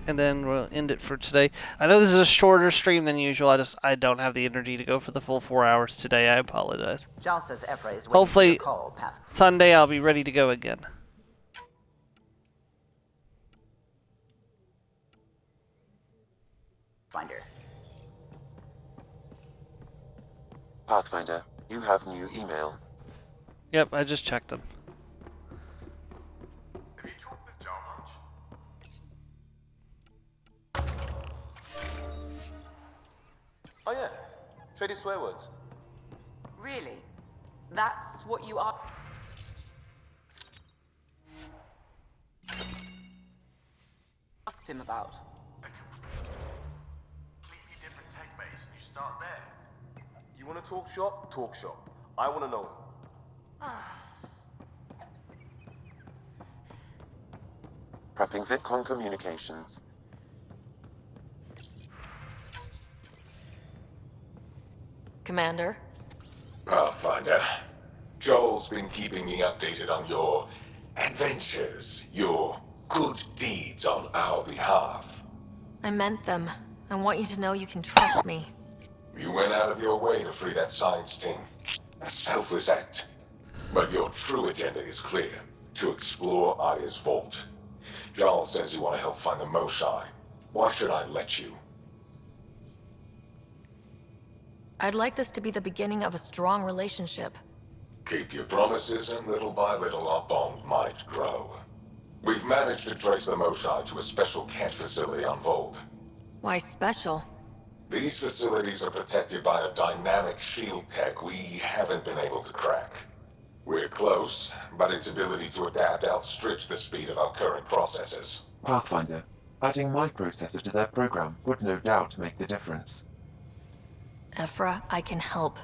And then we'll end it for today. I know this is a shorter stream than usual. I don't have the energy to go for the full 4 hours today. I apologize.
Jal says Ephra is waiting
Hopefully,
for your call, Path.
Sunday I'll be ready to go again.
Finder.
Pathfinder, you have new email.
Yep, I just checked them.
Have you talked with Jar much?
Oh yeah, traded swear words.
Really? That's what you are? Asked him about.
Completely different tech base. You start there.
You want to talk shop? Talk shop. I want to know.
Prepping VidCon communications.
Commander?
Pathfinder, Joel's been keeping me updated on your adventures, your good deeds on our behalf.
I meant them. I want you to know you can trust me.
You went out of your way to free that science team. A selfless act. But your true agenda is clear. To explore Aya's vault. Joel says you want to help find the Mosai. Why should I let you?
I'd like this to be the beginning of a strong relationship.
Keep your promises, and little by little our bond might grow. We've managed to trace the Mosai to a special camp facility on Vold.
Why special?
These facilities are protected by a dynamic shield tech we haven't been able to crack. We're close, but its ability to adapt outstrips the speed of our current processors.
Pathfinder, adding my processor to their program would no doubt make the difference.
Ephra, I can help.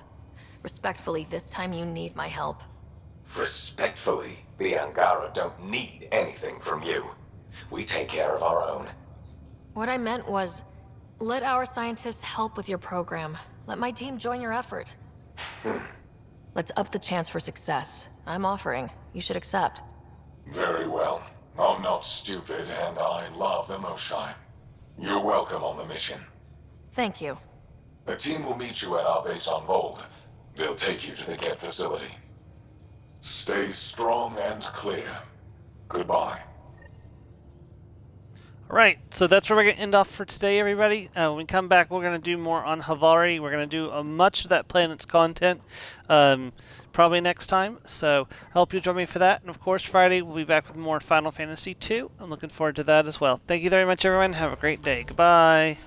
Respectfully, this time you need my help.
Respectfully, the Angara don't need anything from you. We take care of our own.
What I meant was, let our scientists help with your program. Let my team join your effort. Let's up the chance for success. I'm offering. You should accept.
Very well. I'm not stupid, and I love the Mosai. You're welcome on the mission.
Thank you.
The team will meet you at our base on Vold. They'll take you to the Get facility. Stay strong and clear. Goodbye.
Alright, so that's where we're going to end off for today, everybody. When we come back, we're going to do more on Havari. We're going to do much of that planet's content probably next time. So I hope you'll join me for that. And of course, Friday, we'll be back with more Final Fantasy II. I'm looking forward to that as well. Thank you very much, everyone. Have a great day. Goodbye.